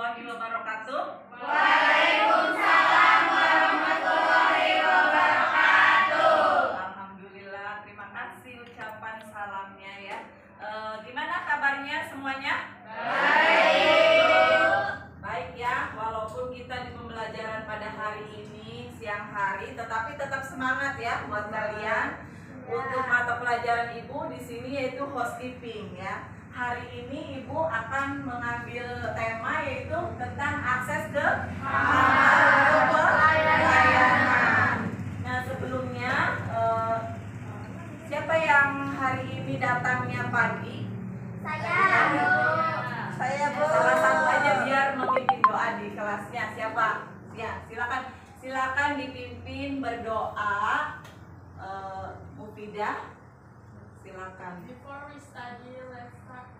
warahmatullahi wabarakatuh. Waalaikumsalam warahmatullahi wabarakatuh. Alhamdulillah, terima kasih ucapan salamnya ya. Gimana kabarnya semuanya? Baik ya, walaupun kita di pembelajaran pada hari ini siang hari, tetapi tetap semangat ya buat kalian. Untuk mata pelajaran Ibu di sini yaitu housekeeping ya. Hari ini Ibu akan mengambil tema yaitu tentang akses ke kamar pelayanan. Nah sebelumnya siapa yang hari ini datangnya pagi? Saya Bu. Salah satu aja biar memimpin doa di kelasnya. Siapa? Ya, silakan dipimpin berdoa. Mufidah, silakan. Before we study,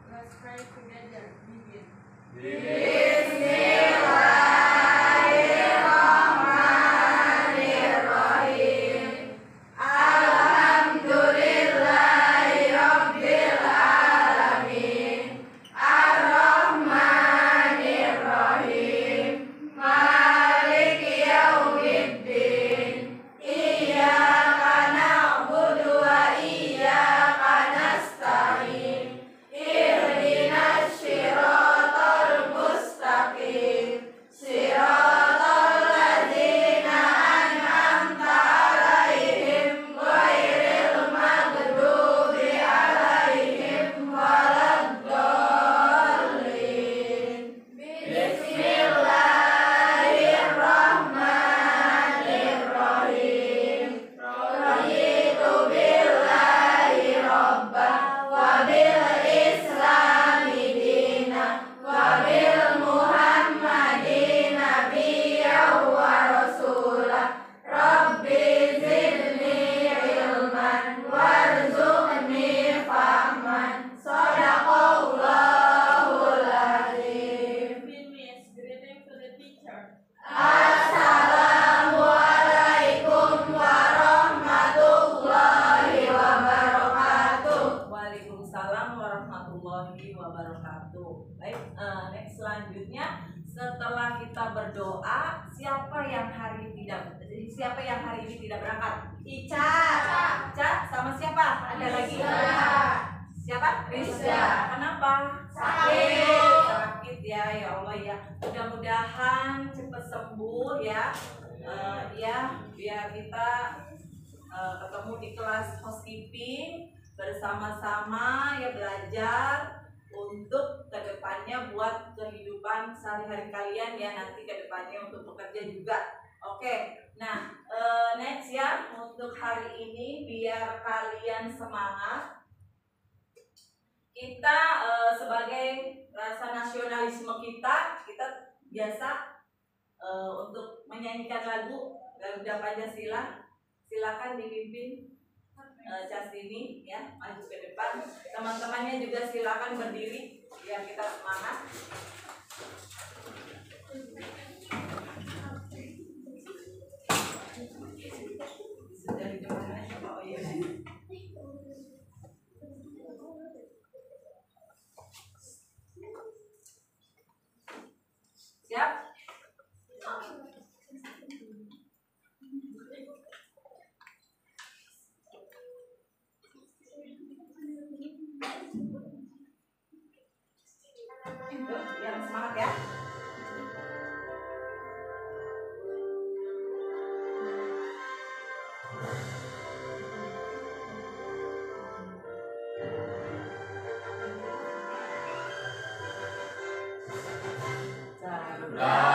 let's pray together. Begin. Bismillahirrahmanirrahim. Alhamdulillahirabbil alamin. Ar-Rahmanirrahim. Maliki yaumiddin. Iyyaka na'budu wa iyyaka nasta'in. Ihdinas siratal mustaqim. Siratal ladzina an'amta 'alaihim ghairil maghdubi 'alaihim waladdallin. Bismillahirrahmanirrahim. Raditu billahi rabban wa bil islami dinan wa bil muhammadin nabiyyan wa rasulan. Rabbi zidni ilman warzuqni fahman. Shadaqallahul azim. Miss, greeting to the teacher. Assalamualaikum warahmatullahi wabarakatuh. Waalaikumsalam warahmatullahi wabarakatuh. Baik, next selanjutnya setelah kita berdoa, siapa yang hari ini tidak berangkat? Ica, sama siapa? Ada lagi? Siapa? Rizda. Kenapa? Sakit ya, ya Allah ya. Mudah-mudahan cepat sembuh ya. Ya, biar kita ketemu di kelas housekeeping bersama-sama ya, belajar untuk kedepannya buat kehidupan sehari-hari kalian ya, nanti kedepannya untuk bekerja juga. Oke, nah next ya, untuk hari ini biar kalian semangat, kita sebagai rasa nasionalisme kita biasa untuk menyanyikan lagu Garuda Pancasila. Silakan dipimpin Castini ya, maju ke depan. Teman-temannya juga silakan berdiri biar kita semangat. Sudah di depan aja, Pak. Oh iya. Siap? Biar semangat ya. Garuda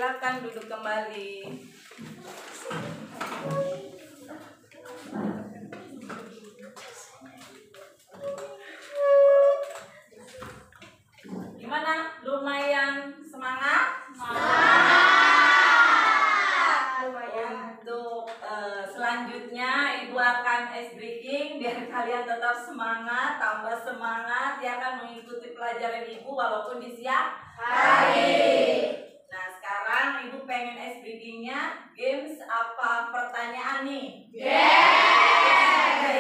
silakan duduk kembali. Gimana? Lumayan semangat? Untuk selanjutnya Ibu akan ice breaking biar kalian tetap semangat, tambah semangat ya kan mengikuti pelajaran Ibu walaupun di siang hari. Nah sekarang Ibu pengen ice breakingnya games apa pertanyaan nih?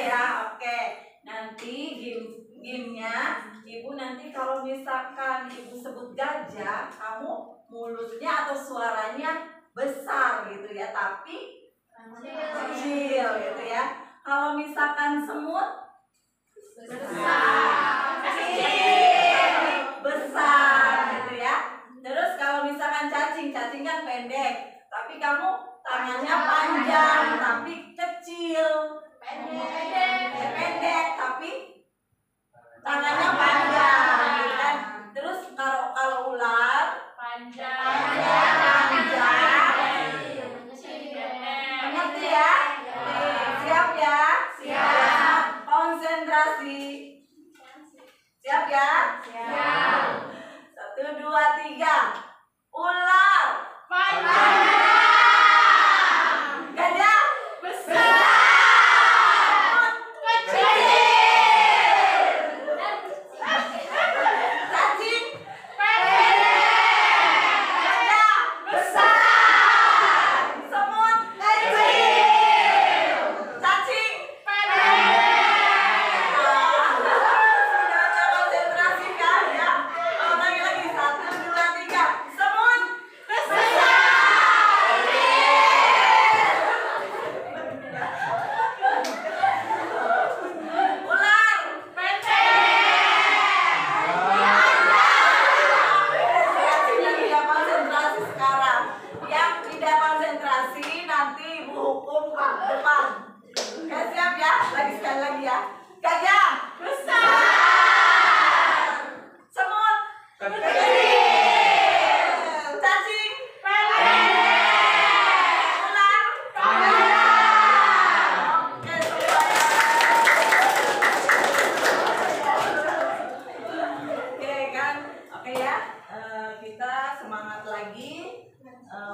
Ya oke. Nanti gamenya Ibu nanti kalau misalkan Ibu sebut gajah, kamu mulutnya atau suaranya besar gitu ya, tapi kecil gitu ya. Kalau misalkan semut besar, kecil, besar gitu ya. Terus kalau misalkan cacing kan pendek, tapi kamu tangannya panjang tapi kecil. Pendek tapi tangannya panjang gitu kan. Terus kalau ular panjang. Mengerti ya? Siap ya? Siap. Konsentrasi. Siap ya? Siap. 1, 2, 3. Ular panjang. Gajah besar.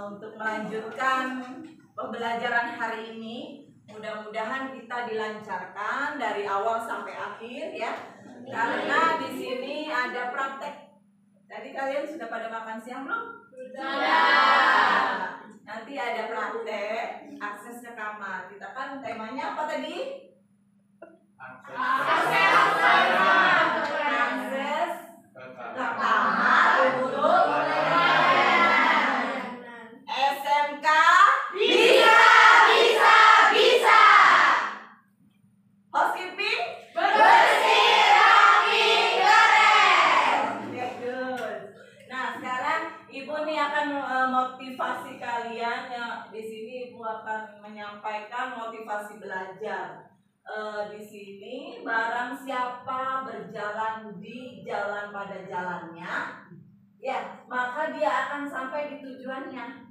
Untuk melanjutkan pembelajaran hari ini, mudah-mudahan kita dilancarkan dari awal sampai akhir ya. Karena di sini ada praktek. Tadi kalian sudah pada makan siang belum? Sudah. Nanti ada praktek akses ke kamar. Kita kan temanya apa tadi? Akses ke kamar untuk SMK bisa. Housekeeping bersih, rapi, keren. Okay, good. Nah sekarang Ibu nih akan motivasi kalian ya. Di sini Ibu akan menyampaikan motivasi belajar. Di sini barang siapa berjalan di jalan pada jalannya, ya maka dia akan sampai di tujuannya.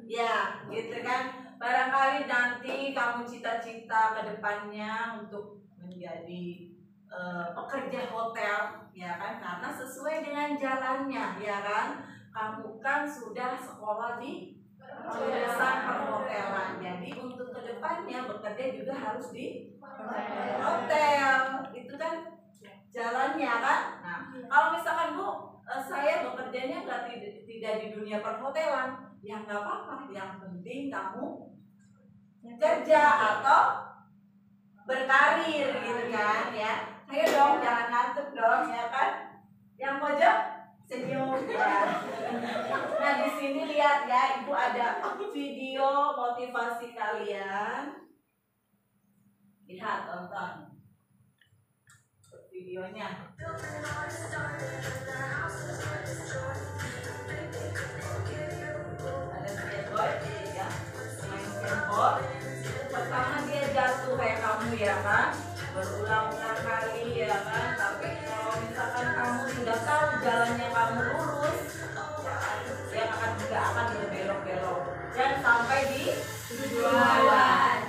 Ya, gitu kan. Barangkali nanti kamu cita-cita ke depannya untuk menjadi pekerja hotel, ya kan? Karena sesuai dengan jalannya, ya kan? Kamu kan sudah sekolah di jurusan perhotelan. Jadi untuk ke depannya bekerja juga harus di hotel. Itu kan jalannya kan? Nah, kalau misalkan Bu, saya bekerjanya tidak di dunia perhotelan, ya nggak apa-apa. Yang penting kamu kerja atau berkarir gitu kan ya. Ayo dong, jangan ngantuk dong ya kan. Yang pojok senyum ya. Nah di sini lihat ya, Ibu ada video motivasi kalian. Lihat, tonton videonya. Ada skateboard ya, main skateboard. Pertama dia jatuh kayak kamu ya kan, berulang-ulang kali ya kan. Tapi kalau misalkan kamu sudah tahu jalannya kamu lurus, ya, dia akan tujuan.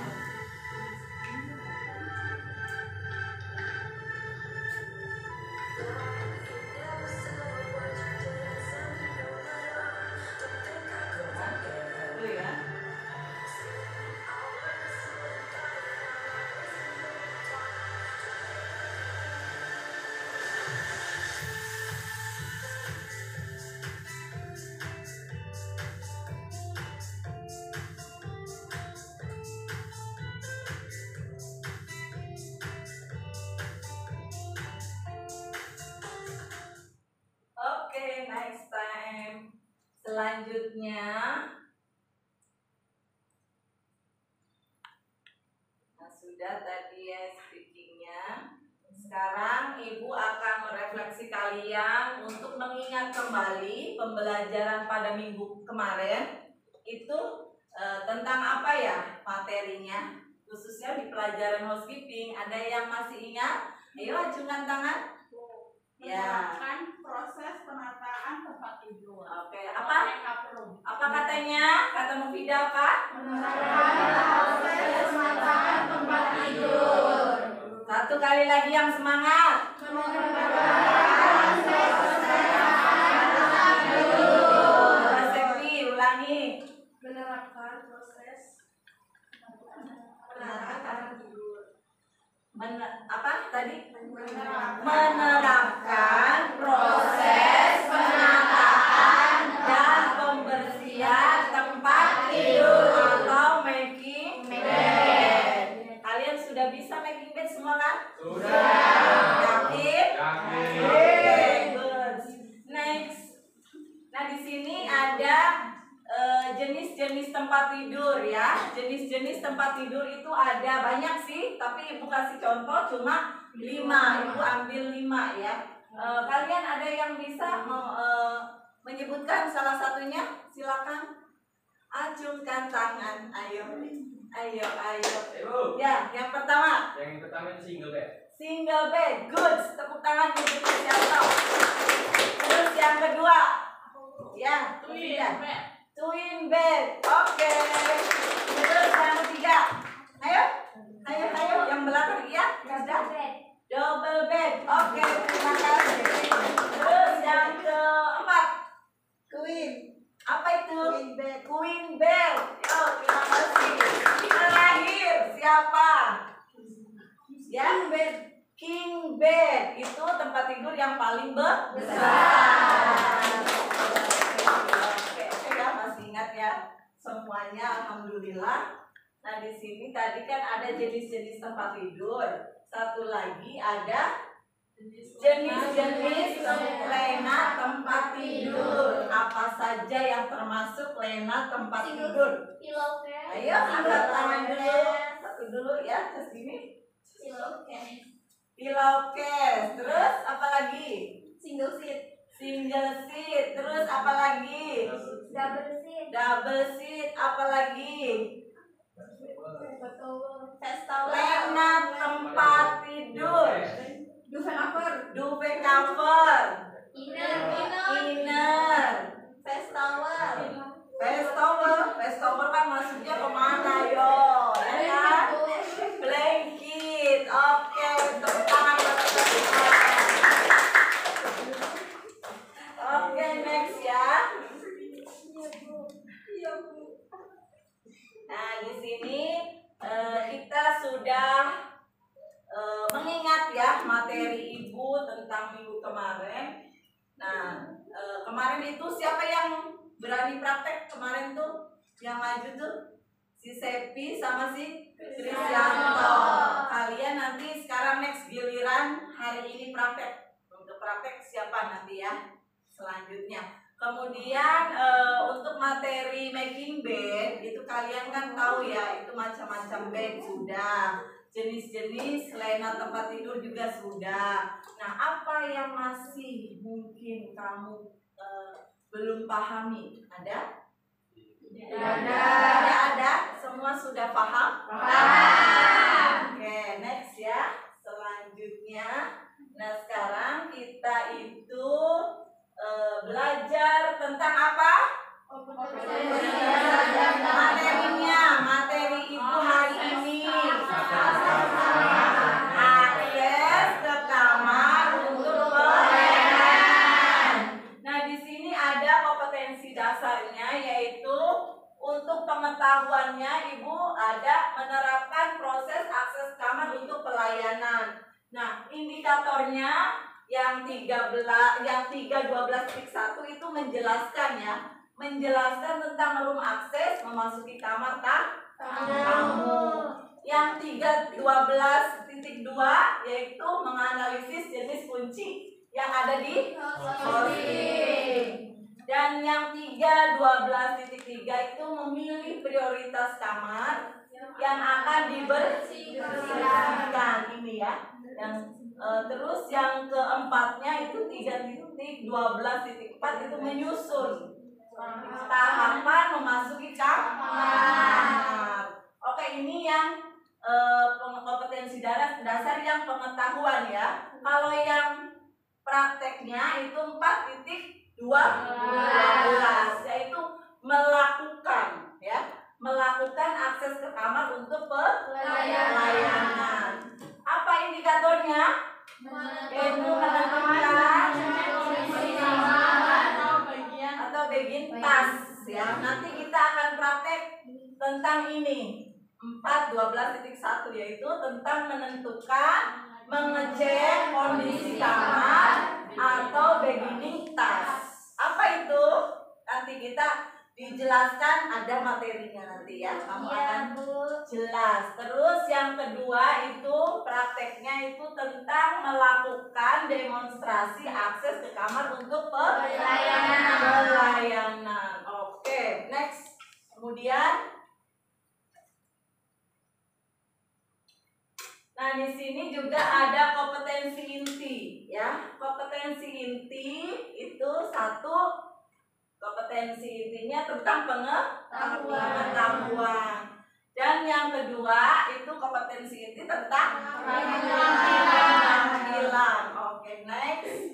Itu ya. Oke, next time. Selanjutnya, nah sudah tadi ya speakingnya. Sekarang Ibu akan merefleksi kalian untuk mengingat kembali pembelajaran pada minggu kemarin. Itu tentang apa ya materinya, khususnya di pelajaran housekeeping. Ada yang masih ingat? Ayo acungkan tangan. Ya. Menerapkan proses penataan tempat tidur. Oke, apa katanya? Kata Mufidah apa? Proses penataan tempat tidur. Satu kali lagi yang semangat. Mas Sepi, ulangi. Menerapkan proses Penataan tidur. Apa tadi? menerapkan Menerapkan proses penataan dan pembersihan tempat tidur atau making bed. Kalian sudah bisa making bed semua kan? Yakin? Oke, good. Next. Nah, di sini ada jenis-jenis tempat tidur ya. Jenis-jenis tempat tidur itu ada banyak sih, tapi Ibu kasih contoh cuma 5. Ibu ambil 5 ya. Kalian ada yang bisa menyebutkan salah satunya? Silakan. Acungkan tangan. Ayo. Ya, yang pertama. Yang pertama itu single bed. Single bed. Good. Tepuk tangan untuk siapa? Terus yang kedua. Ya, twin bed. Oke. Terus yang ketiga. Ayo. Yang belakang ya. Sudah. Double bed. Oke, terima kasih. Terus yang keempat. Queen. Apa itu? Queen bed. Oh, terima kasih. Terakhir siapa? Ya, king bed. Itu tempat tidur yang paling besar. Oke, ya masih ingat ya semuanya, alhamdulillah. Nah, di sini tadi kan ada jenis-jenis tempat tidur. Satu lagi ada jenis-jenis lena tempat tidur. Apa saja yang termasuk lena tempat tidur? Ayo angkat tangan dulu. Satu dulu ya, ke sini. Pillowcase. Terus apa lagi? Single seat. Terus apa lagi? Double seat. Apa lagi? Lena tempat tidur. Duvet cover. Inner. Face towel kan maksudnya kemana yo? Ya kan? Blanket. Oke, tepuk tangan buat kita. Oke, next ya. Nah, di sini kita sudah mengingat ya materi Ibu tentang minggu kemarin. Nah, kemarin itu siapa yang berani praktek kemarin tuh? Yang maju tuh si Sepi sama si Krisyanto. Kalian nanti sekarang next giliran hari ini praktek. Untuk praktek siapa nanti ya selanjutnya. Kemudian untuk materi making bed itu kalian kan tahu ya, itu macam-macam bed sudah, jenis-jenis lena tempat tidur juga sudah. Nah, apa yang masih mungkin kamu belum pahami? Ada? Ada? Semua sudah paham? Oke, next ya. Selanjutnya, nah sekarang kita itu belajar tentang apa? Materinya pengetahuannya Ibu ada menerapkan proses akses kamar untuk pelayanan. Nah, indikatornya yang 3.12.1 itu menjelaskan ya, menjelaskan tentang room akses memasuki kamar tamu. Yang 3.12.2 yaitu menganalisis jenis kunci yang ada di hosting. Dan yang 3.12.3 itu memilih prioritas kamar yang akan dibersihkan ini ya. Terus yang keempatnya itu 3.12.4 itu menyusun tahapan memasuki kamar. Oke, ini yang kompetensi dasar yang pengetahuan ya. Kalau yang prakteknya itu 4.12 yaitu melakukan ya, melakukan akses ke kamar untuk pelayanan. Apa indikatornya? Yaitu menentukan atau bagian tas ya. Nanti kita akan praktek tentang ini 4.12.1 yaitu tentang menentukan, mengecek kondisi kamar atau beginning tas. Apa itu? Nanti kita dijelaskan, ada materinya nanti ya. Kamu akan jelas. Terus yang kedua itu prakteknya itu tentang melakukan demonstrasi akses ke kamar untuk pelayanan. Oke, next. Kemudian nah, di sini juga ada kompetensi inti ya. Kompetensi inti itu satu, kompetensi intinya tentang pengetahuan. Dan yang kedua itu kompetensi inti tentang penampilan. Oke, next.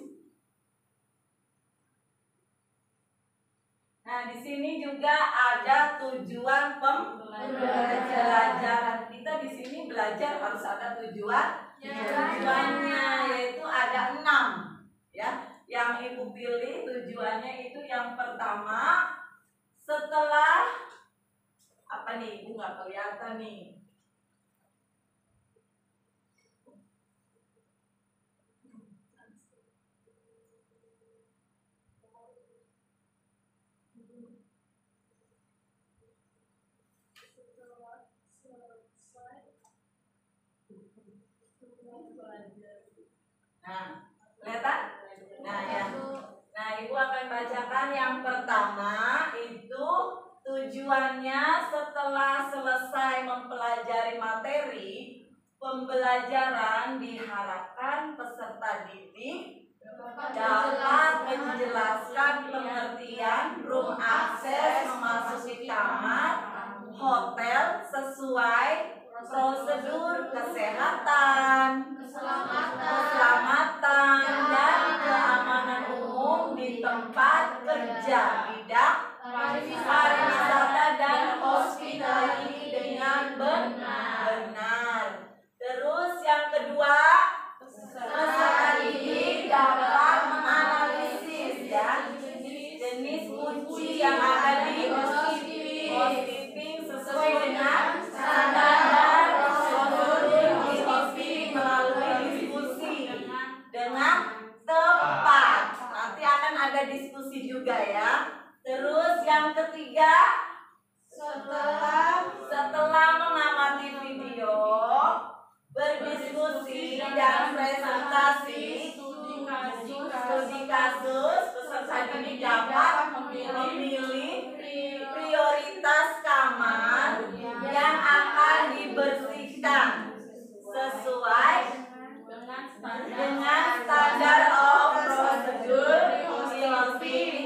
Nah, di sini juga ada tujuan pembelajaran. Kita di sini belajar harus ada tujuannya, yaitu ada 6 ya. Yang Ibu pilih tujuannya itu yang pertama, setelah apa nih? Ibu nggak kelihatan nih. Nah, kelihatan? Nah, ya. Nah, Ibu akan bacakan yang pertama itu tujuannya setelah selesai mempelajari materi pembelajaran diharapkan peserta didik dapat menjelaskan pengertian room akses memasuki kamar hotel sesuai prosedur kesehatan, keselamatan dan keamanan umum di tempat kerja, bidang pariwisata dan hospitality dengan benar. Terus yang kedua, peserta didik dapat menganalisis ya jenis kunci yang ada di housekeeping sesuai dengan standar diskusi juga ya. Terus yang ketiga, setelah mengamati video, berdiskusi dan presentasi studi kasus, peserta didik dapat memilih prioritas kamar yang akan dibersihkan sesuai dengan standar of prosedur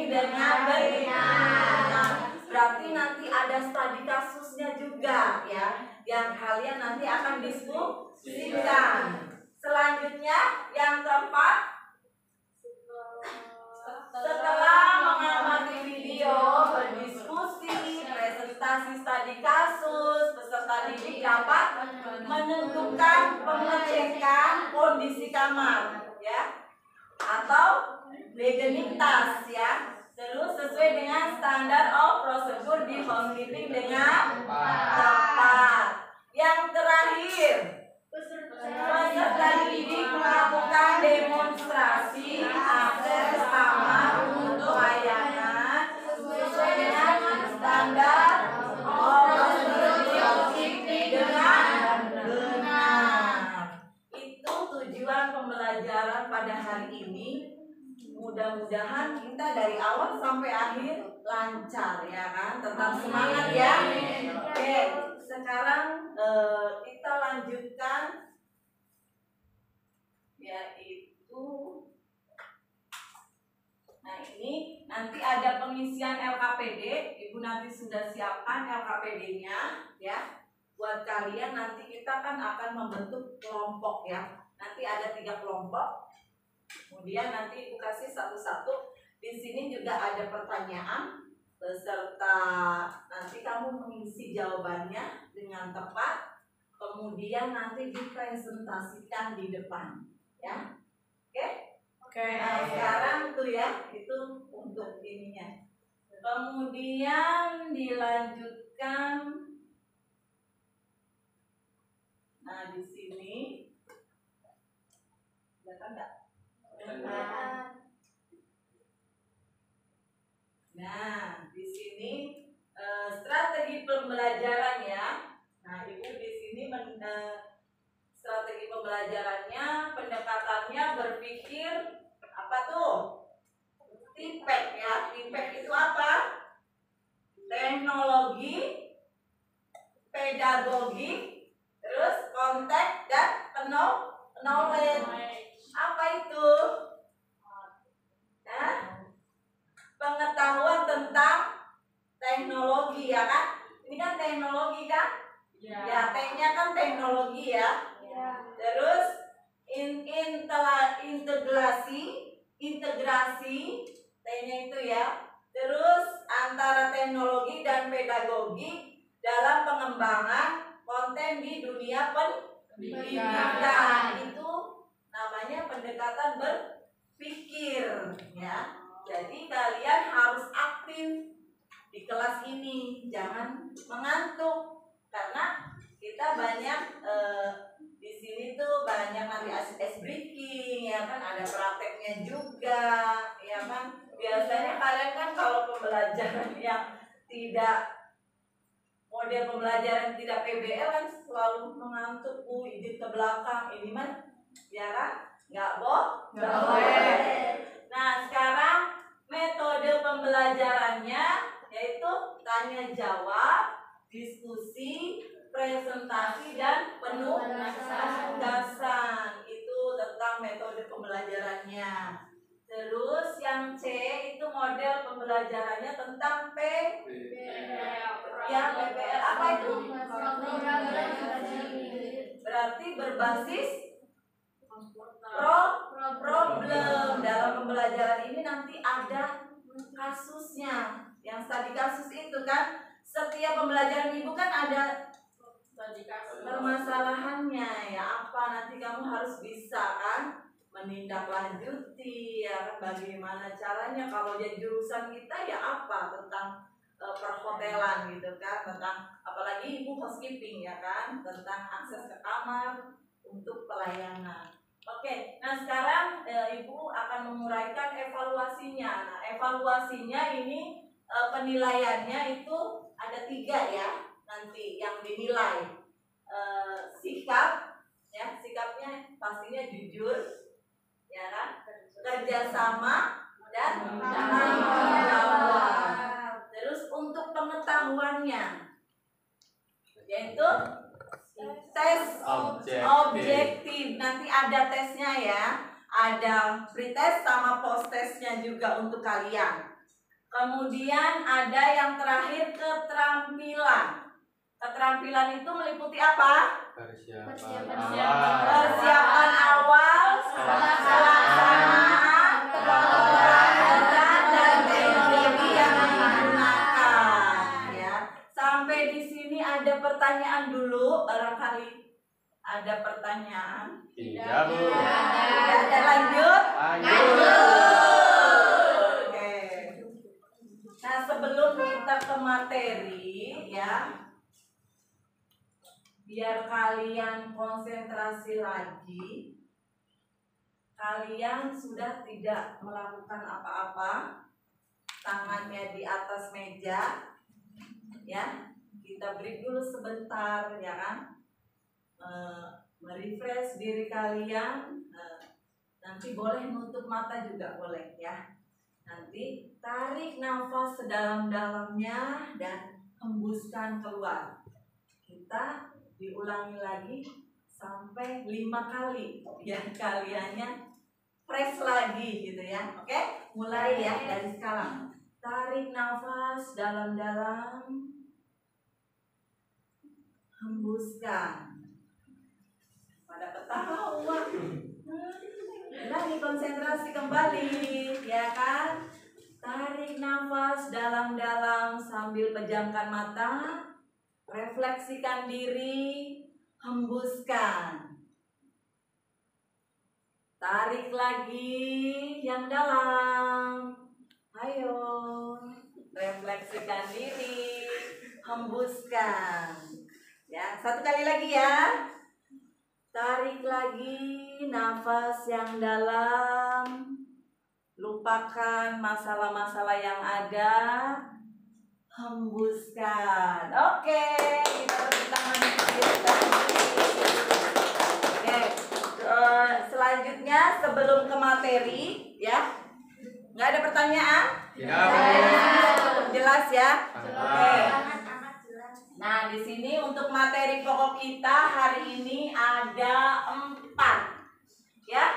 dengan benar. Nah, berarti nanti ada studi kasusnya juga ya, yang kalian nanti akan diskusikan. Selanjutnya yang keempat, setelah mengamati video, berdiskusi, presentasi studi kasus, peserta didik dapat menentukan pengecekan kondisi kamar ya, atau beginning task ya. Terus sesuai dengan standar of prosedur di housekeeping dengan tepat. Yang terakhir, peserta didik melakukan demonstrasi akses kamar untuk layanan sesuai dengan standar of prosedur di housekeeping dengan benar. Itu tujuan pembelajaran pada hari ini. Mudah-mudahan kita dari awal sampai akhir lancar ya kan, tetap semangat ya. Oke, sekarang kita lanjutkan yaitu, nah ini nanti ada pengisian LKPD. Ibu nanti sudah siapkan LKPD-nya ya. Buat kalian nanti kita kan akan membentuk kelompok ya. Nanti ada 3 kelompok. Kemudian nanti Ibu kasih satu-satu. Di sini juga ada pertanyaan beserta nanti kamu mengisi jawabannya dengan tepat. Kemudian nanti dipresentasikan di depan, ya. Oke? Oke. Nah, sekarang tuh ya, itu untuk ininya. Kemudian dilanjutkan. Nah, di sini kelihatan nggak? Nah, di sini strategi pembelajaran ya. Nah, Ibu di sini strategi pembelajarannya, pendekatannya berpikir apa tuh? TIPEK ya. TIPEK itu apa? Teknologi, pedagogi, terus konteks dan knowledge. Apa itu? Nah, pengetahuan tentang teknologi ya kan? Ini kan teknologi kan? Ya, T-nya kan teknologi ya. Terus integrasi T-nya itu ya. Terus antara teknologi dan pedagogi dalam pengembangan konten di dunia pendidikan. Itu namanya pendekatan berpikir ya. Jadi kalian harus aktif di kelas ini, jangan mengantuk karena kita banyak di sini tuh banyak nanti ice breaking ya kan, ada prakteknya juga ya kan. Biasanya kalian kan kalau pembelajaran yang tidak model pembelajaran tidak PBL kan selalu mengantuk, izin ke belakang ini mah ya kan, nggak boleh. Nah, sekarang metode pembelajarannya yaitu tanya jawab, diskusi, presentasi, dan penugasan. Itu tentang metode pembelajarannya. Terus yang C itu model pembelajarannya tentang ya PBL. Apa itu? Berarti berbasis problem. Dalam pembelajaran ini nanti ada kasusnya. Yang tadi kasus itu kan, setiap pembelajaran Ibu kan ada permasalahannya ya. Apa nanti kamu harus bisa kan menindaklanjuti ya, bagaimana caranya. Kalau jadi jurusan kita ya apa tentang perhotelan gitu kan, tentang apalagi Ibu housekeeping ya kan, tentang akses ke kamar untuk pelayanan. Oke, nah sekarang Ibu akan menguraikan evaluasinya. Nah, evaluasinya ini penilaiannya itu ada 3 ya. Nanti yang dinilai sikap, ya sikapnya pastinya jujur, ya kan, kerjasama dan tanggung jawab. Terus untuk pengetahuannya, yaitu tes objektif. Nanti ada tesnya ya, ada pretest sama post-testnya juga untuk kalian. Kemudian ada yang terakhir keterampilan. Keterampilan itu meliputi apa? Persiapan awal, pelaksanaan, pembelajaran, dan teknologi yang digunakan. Ya, sampai di sini ada pertanyaan dulu, barangkali ada pertanyaan. Tidak, Bu. Tidak ada, lanjut. Oke. Nah, sebelum kita ke materi ya, biar kalian konsentrasi lagi, kalian sudah tidak melakukan apa-apa, tangannya di atas meja ya. Kita break dulu sebentar ya kan, merefresh diri kalian. Nanti boleh nutup mata juga boleh ya. Nanti tarik nafas sedalam-dalamnya dan hembuskan keluar. Kita diulangi lagi sampai 5 kali biar kaliannya fresh lagi gitu ya. Oke, mulai ya dari sekarang. Tarik nafas dalam-dalam, hembuskan. Pada ketawa. Lagi konsentrasi kembali ya kan. Tarik nafas dalam-dalam sambil pejamkan mata, refleksikan diri, hembuskan. Tarik lagi yang dalam. Ayo, refleksikan diri, hembuskan. Ya, satu kali lagi ya. Tarik lagi nafas yang dalam. Lupakan masalah-masalah yang ada. Hembuskan. Oke, kita tepuk tangan kita. Oke, selanjutnya sebelum ke materi ya. Nggak ada pertanyaan? Ya. Jelas ya? Oke. Amat jelas. Nah, di sini untuk materi pokok kita hari ini ada 4 ya,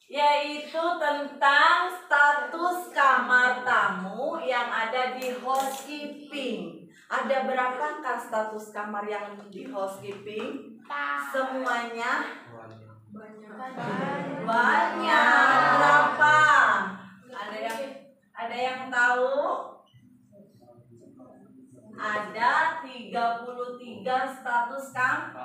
yaitu tentang status kamar tamu yang ada di housekeeping. Ada berapakah status kamar yang di housekeeping? Semuanya banyak. Berapa? Ada yang tahu? Ada 33 status kamar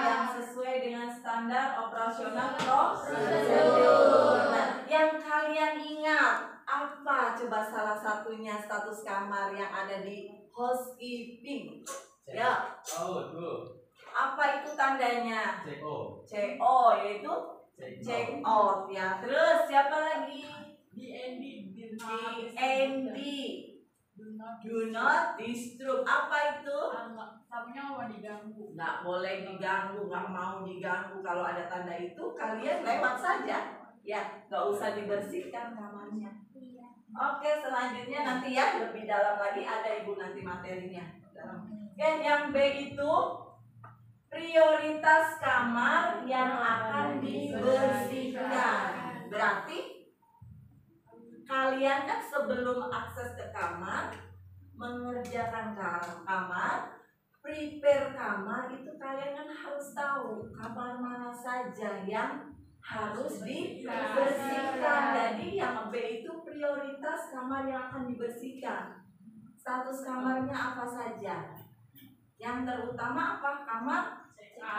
yang sesuai dengan standar operasional prosedur. Nah, yang kalian ingat apa coba salah satunya status kamar yang ada di housekeeping? Ya. Apa itu tandanya? CO yaitu check out ya. Terus siapa lagi? DND. Do not disturb. Apa itu? Tamunya mau diganggu. Nggak boleh diganggu, nggak mau diganggu. Kalau ada tanda itu, kalian lewat saja. Ya, nggak usah dibersihkan kamarnya. Oke, selanjutnya nanti ya lebih dalam lagi ada ibu nanti materinya. Oke, yang B itu prioritas kamar yang akan dibersihkan. Berarti kalian kan sebelum akses ke kamar, mengerjakan kamar, prepare kamar, itu kalian kan harus tahu kamar mana saja yang harus dibersihkan. Jadi yang B itu prioritas kamar yang akan dibersihkan. Status kamarnya apa saja? Yang terutama apa? Kamar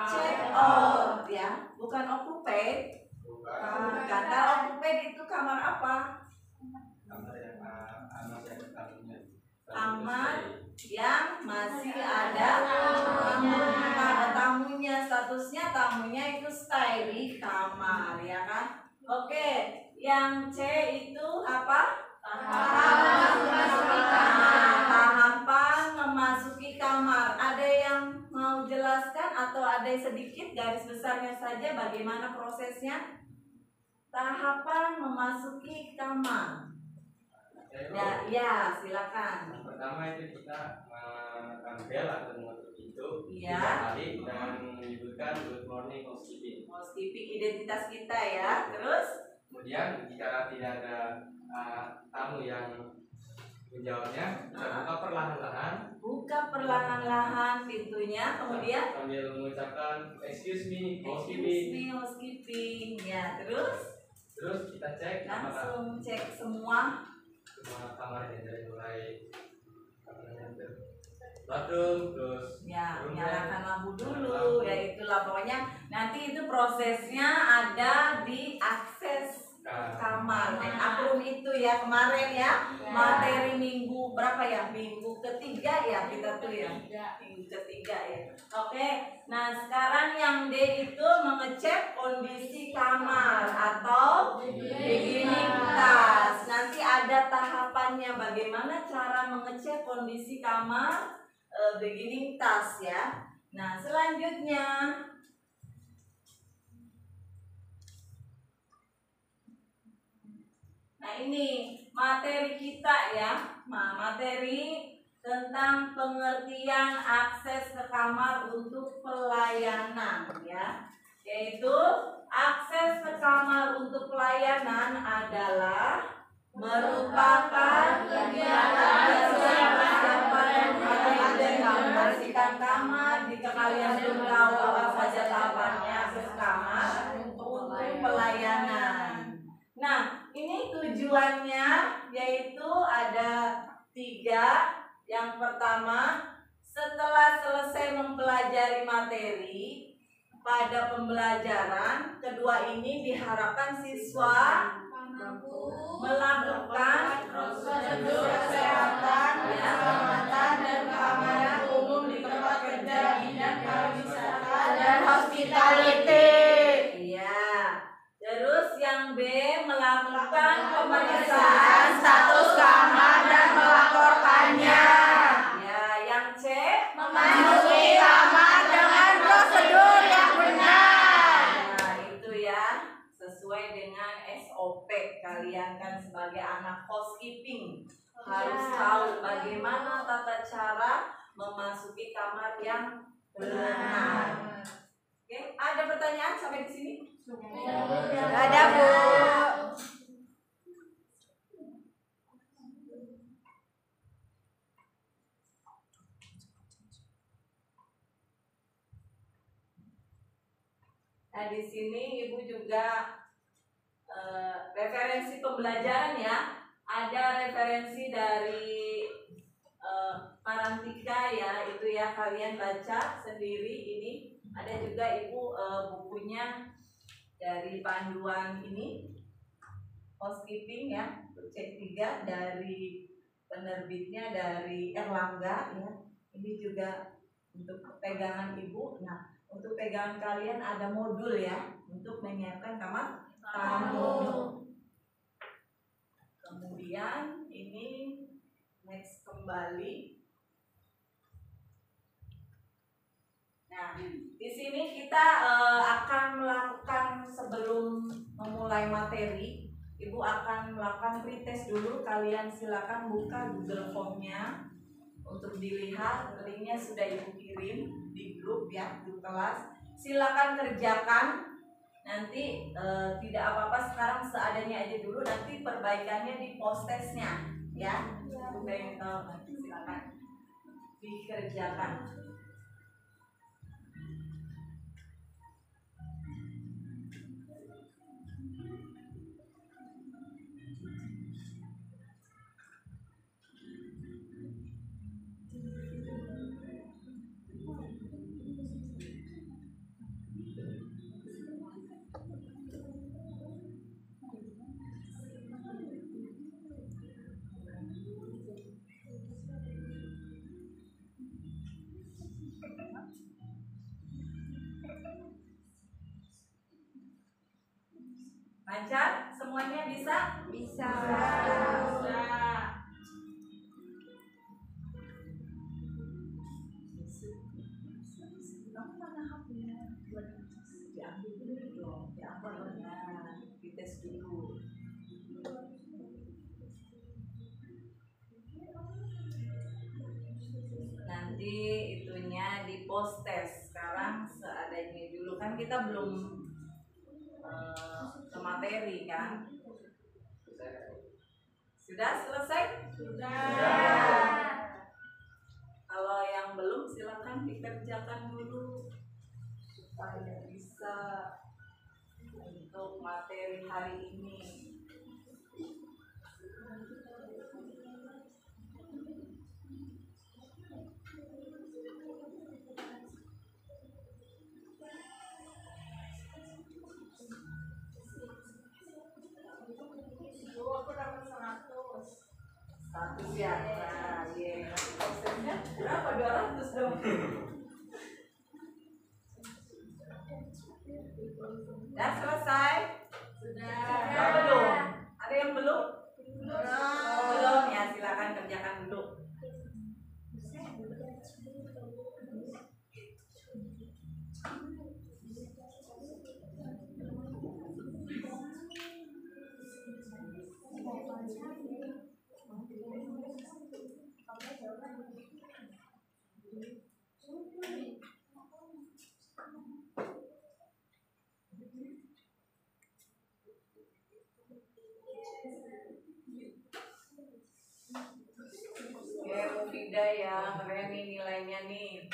check out ya, bukan occupied. Kata occupied itu kamar apa? Kamar yang masih ada tamunya, statusnya tamunya itu stay di kamar ya kan. Oke, yang C itu apa? Tahapan memasuki kamar. Ada yang mau jelaskan atau ada sedikit garis besarnya saja bagaimana prosesnya? Tahapan memasuki kamar. Ya, silakan. Yang pertama itu kita menekan bel atau menutup pintu. Iya. 3 kali dengan menyebutkan good morning housekeeping. Housekeeping identitas kita ya. Terus? Kemudian jika tidak ada tamu yang menjawabnya, kita buka perlahan-lahan. Buka perlahan-lahan pintunya, kemudian sambil mengucapkan excuse me housekeeping. housekeeping. Ya, terus kita cek apakah langsung cek semua kamar yang dari mulai bathroom, terus ya, room nyalakan lampu dulu lampu. ya, itulah pokoknya nanti itu prosesnya ada di akses kamar. Akun itu ya kemarin ya, materi minggu berapa ya? Minggu ketiga ya kita tuh ya. Minggu ketiga ya. Oke, nah sekarang yang D itu mengecek kondisi kamar atau beginning task. Nanti ada tahapannya bagaimana cara mengecek kondisi kamar beginning task ya. Nah selanjutnya ini materi kita ya. Nah, materi tentang pengertian akses ke kamar untuk pelayanan ya. Yaitu akses ke kamar untuk pelayanan adalah merupakan kegiatan persiapan membersihkan kamar jika kalian belum tahu apa saja tahapannya akses kamar untuk pelayanan. Nah, ini tujuannya yaitu ada 3. Yang pertama, setelah selesai mempelajari materi pada pembelajaran kedua ini diharapkan siswa melakukan prosedur kesehatan, keselamatan dan keamanan umum di tempat kerja, bidang pariwisata dan hospitality. Iya. Terus yang B melakukan pemeriksaan status kamar dan melaporkannya. Ya, yang C memasuki kamar dengan prosedur yang benar. Nah, itu ya sesuai dengan SOP kalian kan sebagai anak housekeeping harus tahu bagaimana tata cara memasuki kamar yang benar. Oke, ada pertanyaan sampai di sini? Ada, Bu. Nah, di sini Ibu juga referensi pembelajaran ya. Ada referensi dari Parantika ya, itu ya kalian baca sendiri ini. Ada juga Ibu bukunya dari panduan ini housekeeping ya, C3 dari penerbitnya dari Erlangga ya. Ini juga untuk pegangan Ibu. Nah, untuk pegangan kalian ada modul ya untuk menyiapkan kamar tamu. Kemudian ini next kembali. Nah, di sini kita akan melakukan sebelum memulai materi, Ibu akan melakukan pretest dulu. Kalian silakan buka Google Form-nya untuk dilihat. Linknya sudah Ibu kirim di grup ya, grup kelas. Silakan kerjakan. Nanti tidak apa-apa sekarang seadanya aja dulu. Nanti perbaikannya di post testnya ya. Silakan dikerjakan. Lancar? Semuanya bisa? Bisa. Kamu mana HP-nya? Diambil dulu dong. Diambil nah, dites dulu. Nanti itunya di post test. Sekarang seadanya dulu kan kita belum ke materi kan. Sudah selesai? Sudah. Kalau yang belum silakan dikerjakan dulu supaya bisa untuk materi hari ini. Mufida ya, keren nih nilainya nih.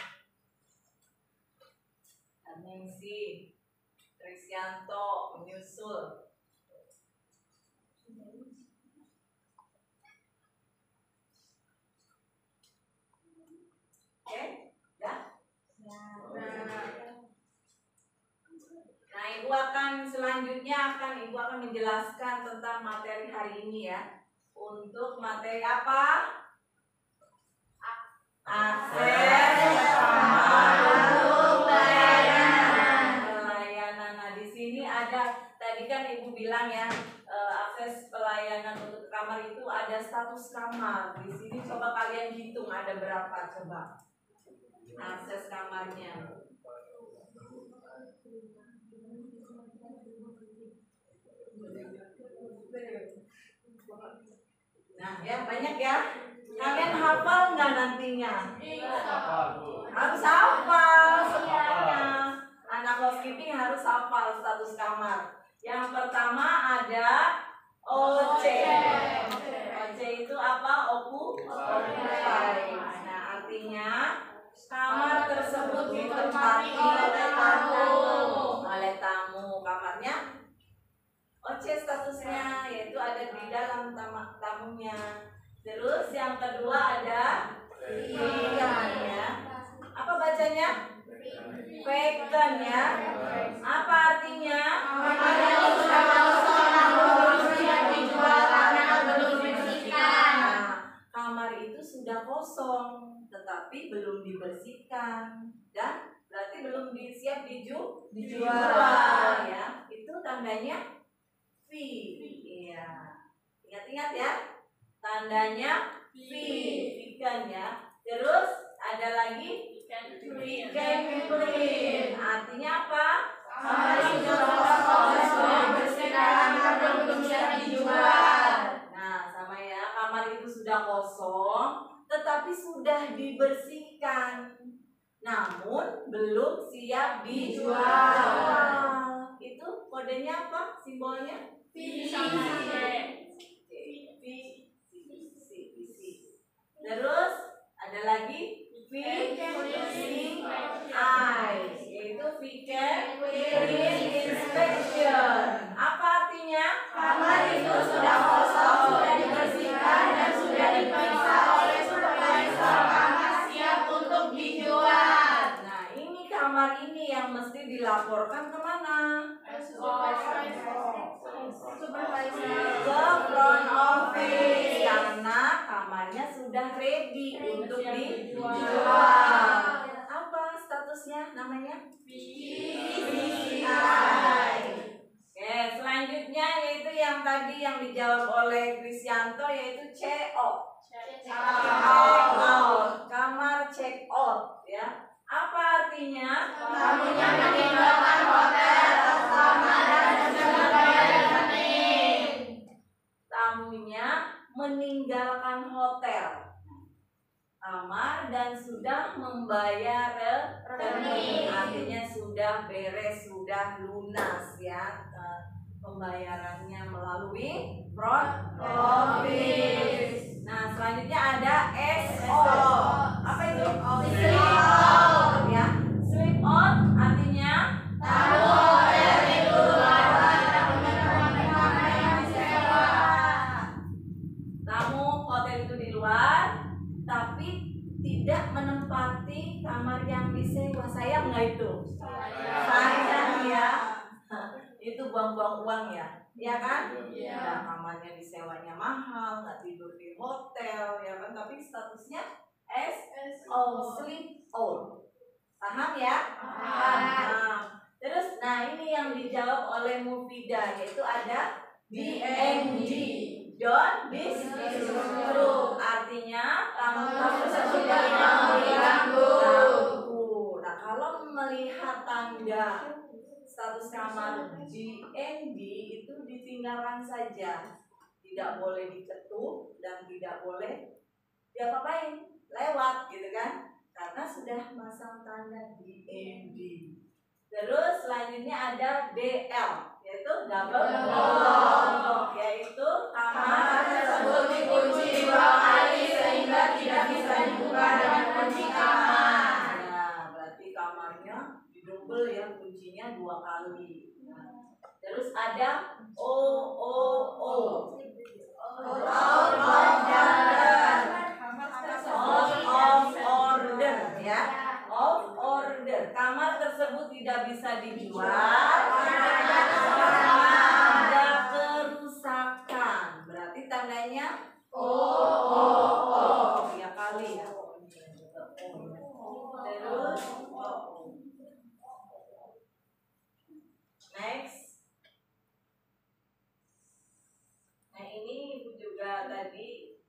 Ningsi, Trisyanto menyusul. Oke, ya. Nah, Ibu akan Ibu akan menjelaskan tentang materi hari ini ya. Untuk materi apa? Akses untuk pelayanan. Nah, di sini ada, tadi kan Ibu bilang ya, akses pelayanan untuk kamar itu ada status kamar. Di sini coba kalian hitung ada berapa coba akses kamarnya. Nah, ya banyak ya. Kalian hafal nggak nantinya? Harus hafal semuanya. Anak housekeeping harus hafal status kamar. Yang pertama ada OC. OC itu apa? Occupy. Nah, artinya kamar tersebut ditempati oleh tamu. Kamarnya OC statusnya, yaitu ada di dalam tamunya. Terus yang kedua ada vacant ya. Apa bacanya? Vacant ya. Apa artinya? Kamarnya sudah kosong namun belum siap dijual karena belum dibersihkan. Nah, kamar itu sudah kosong tetapi belum dibersihkan dan berarti belum siap dijual ya. Itu tandanya V. Iya. Ingat-ingat ya. Tandanya V, vacant ya. Terus ada lagi vacant clean. Artinya apa? Kamar itu sudah dibersihkan karena belum siap dijual. Nah, sama ya. Kamar itu sudah kosong, tetapi sudah dibersihkan, namun belum siap dijual. Itu kodenya apa? Simbolnya? V. Terus ada lagi VCI, yaitu Vacant Clean Inspection. Apa artinya? Kamar itu sudah kosong, sudah dibersihkan dan sudah diperiksa oleh supervisor. Kamar siap untuk dijual. Nah, ini kamar ini yang mesti dilaporkan kemana? Ke front office, karena kamarnya sudah ready untuk dijual. Apa statusnya namanya? VCI. Oke, selanjutnya yaitu yang tadi yang dijawab oleh Trisyanto, yaitu CO. Check out. Kamar check out ya. Apa artinya? Tamunya meninggalkan hotel dan sudah membayar rekening. Tamunya meninggalkan hotel, kamar, dan sudah membayar rekening. Artinya sudah beres, sudah lunas ya, pembayarannya melalui front office. Nah, selanjutnya ada SO. Apa itu? Sleep out ya. Sleep out artinya tamu hotel itu lewat dan menemukan kamar yang disewa. Tamu hotel itu di luar, tapi tidak menempati kamar yang disewa. Sayang nggak itu? Sayang ya. Itu buang-buang uang ya. Iya kan? Ya, kamarnya disewanya mahal, nggak tidur di hotel, ya kan? Tapi statusnya SO, sleep out. Paham ya? Paham. Terus, nah ini yang dijawab oleh Mufida, yaitu ada DNG, don't disturb. Artinya tamu tersebut tidak mengganggu. Nah, kalau melihat tanda status kamar DND itu ditinggalkan saja, tidak boleh diketuk dan tidak boleh diapa-apain, lewat gitu kan, karena sudah masang tanda DND. Terus selanjutnya ada DL, yaitu double lock, yaitu kamar tersebut dikunci 2 kali sehingga juga tidak bisa dibuka dengan kunci kamar. Ya, berarti kamarnya double ya, kuncinya 2 kali. Nah, terus ada O. Out of order ya. Of order. Kamar tersebut tidak bisa dijual karena ada kerusakan. Berarti tandanya O. Ya kali ya. Terus next. Nah ini Ibu juga tadi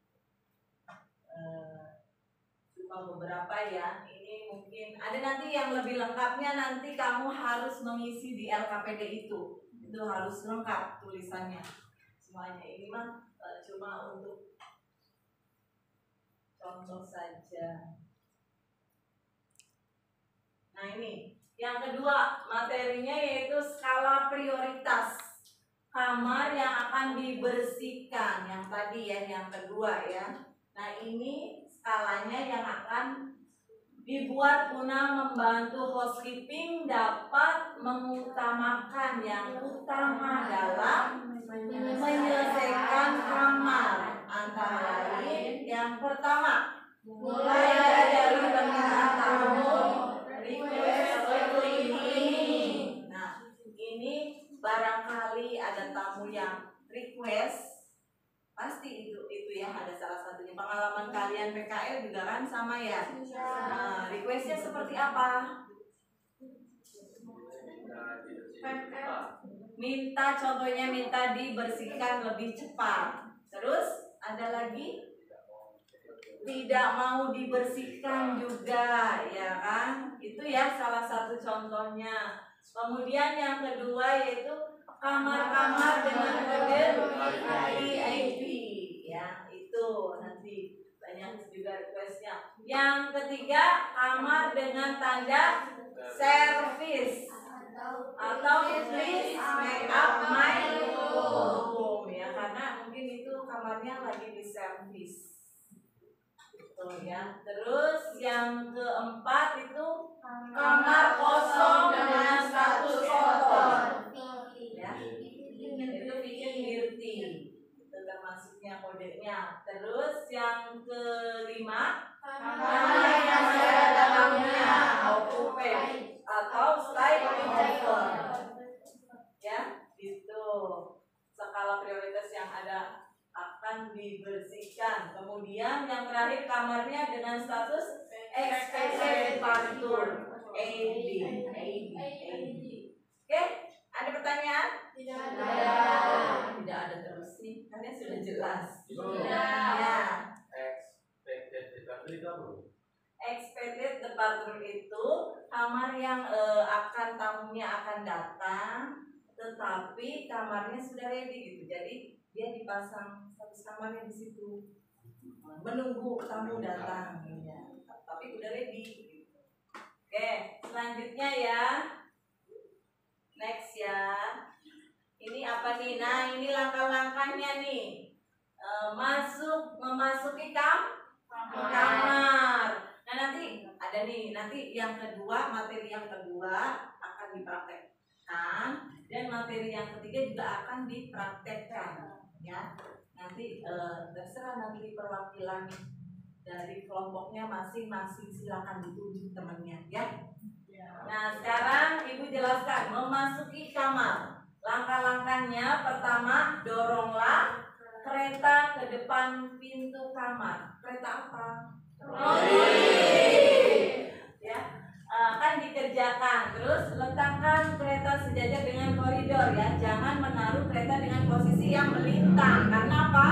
cuma beberapa ya. Ini mungkin ada nanti yang lebih lengkapnya, nanti kamu harus mengisi di LKPD itu harus lengkap tulisannya semuanya. Ini mah cuma untuk contoh saja. Nah ini yang kedua materinya yaitu skala prioritas kamar yang akan dibersihkan, yang tadi ya, yang kedua ya. Nah ini skalanya yang akan dibuat guna membantu housekeeping dapat mengutamakan yang utama dalam menyelesaikan kamar, antara lain yang pertama mulai dari permintaan tamu, request cleaning. Nah ini barangkali ada tamu yang request, pasti itu ya, ada salah satunya. Pengalaman kalian PKL juga kan sama ya. Nah, requestnya seperti apa? Contohnya minta dibersihkan lebih cepat. Terus ada lagi tidak mau dibersihkan juga, ya kan? Itu ya salah satu contohnya. Kemudian yang kedua yaitu kamar-kamar dengan kode VIP, ya itu nanti banyak juga requestnya. Yang ketiga kamar dengan tanda service atau please make up my room, ya karena mungkin itu kamarnya lagi di service. Ya. Terus yang keempat itu kamar kosong dengan status kotor. Ya. Itu bikin dirty. Itu termasuknya kodenya. Terus yang kelima kamar yang ada dalamnya occupied atau stay over. Ya, itu skala prioritas yang ada akan dibersihkan. Kemudian yang terakhir kamarnya dengan status expected partur AD. Oke, ada pertanyaan? Tidak Tidak ada terus nih, karena sudah jelas. Ya. Expected departure itu kamar yang tamunya akan datang, tetapi kamarnya sudah ready gitu. Jadi dia dipasang status kamarnya di situ, menunggu tamu datang, ya. Tapi udah ready. Gitu. Oke, selanjutnya ya, next ya. Ini apa nih? Nah, ini langkah-langkahnya nih. Memasuki kamar. Nah, nanti ada nih, nanti yang kedua, materi yang kedua akan dipraktekkan dan materi yang ketiga juga akan dipraktekkan. Ya, nanti terserah nanti perwakilan dari kelompoknya masing-masing, silakan ditunjuk temannya ya. Nah sekarang Ibu jelaskan memasuki kamar. Langkah-langkahnya pertama, doronglah kereta ke depan pintu kamar. Kereta apa? Ya, akan dikerjakan. Terus letakkan kereta sejajar dengan koridor ya. Jangan menaruh kereta dengan posisi yang melintang. Karena apa?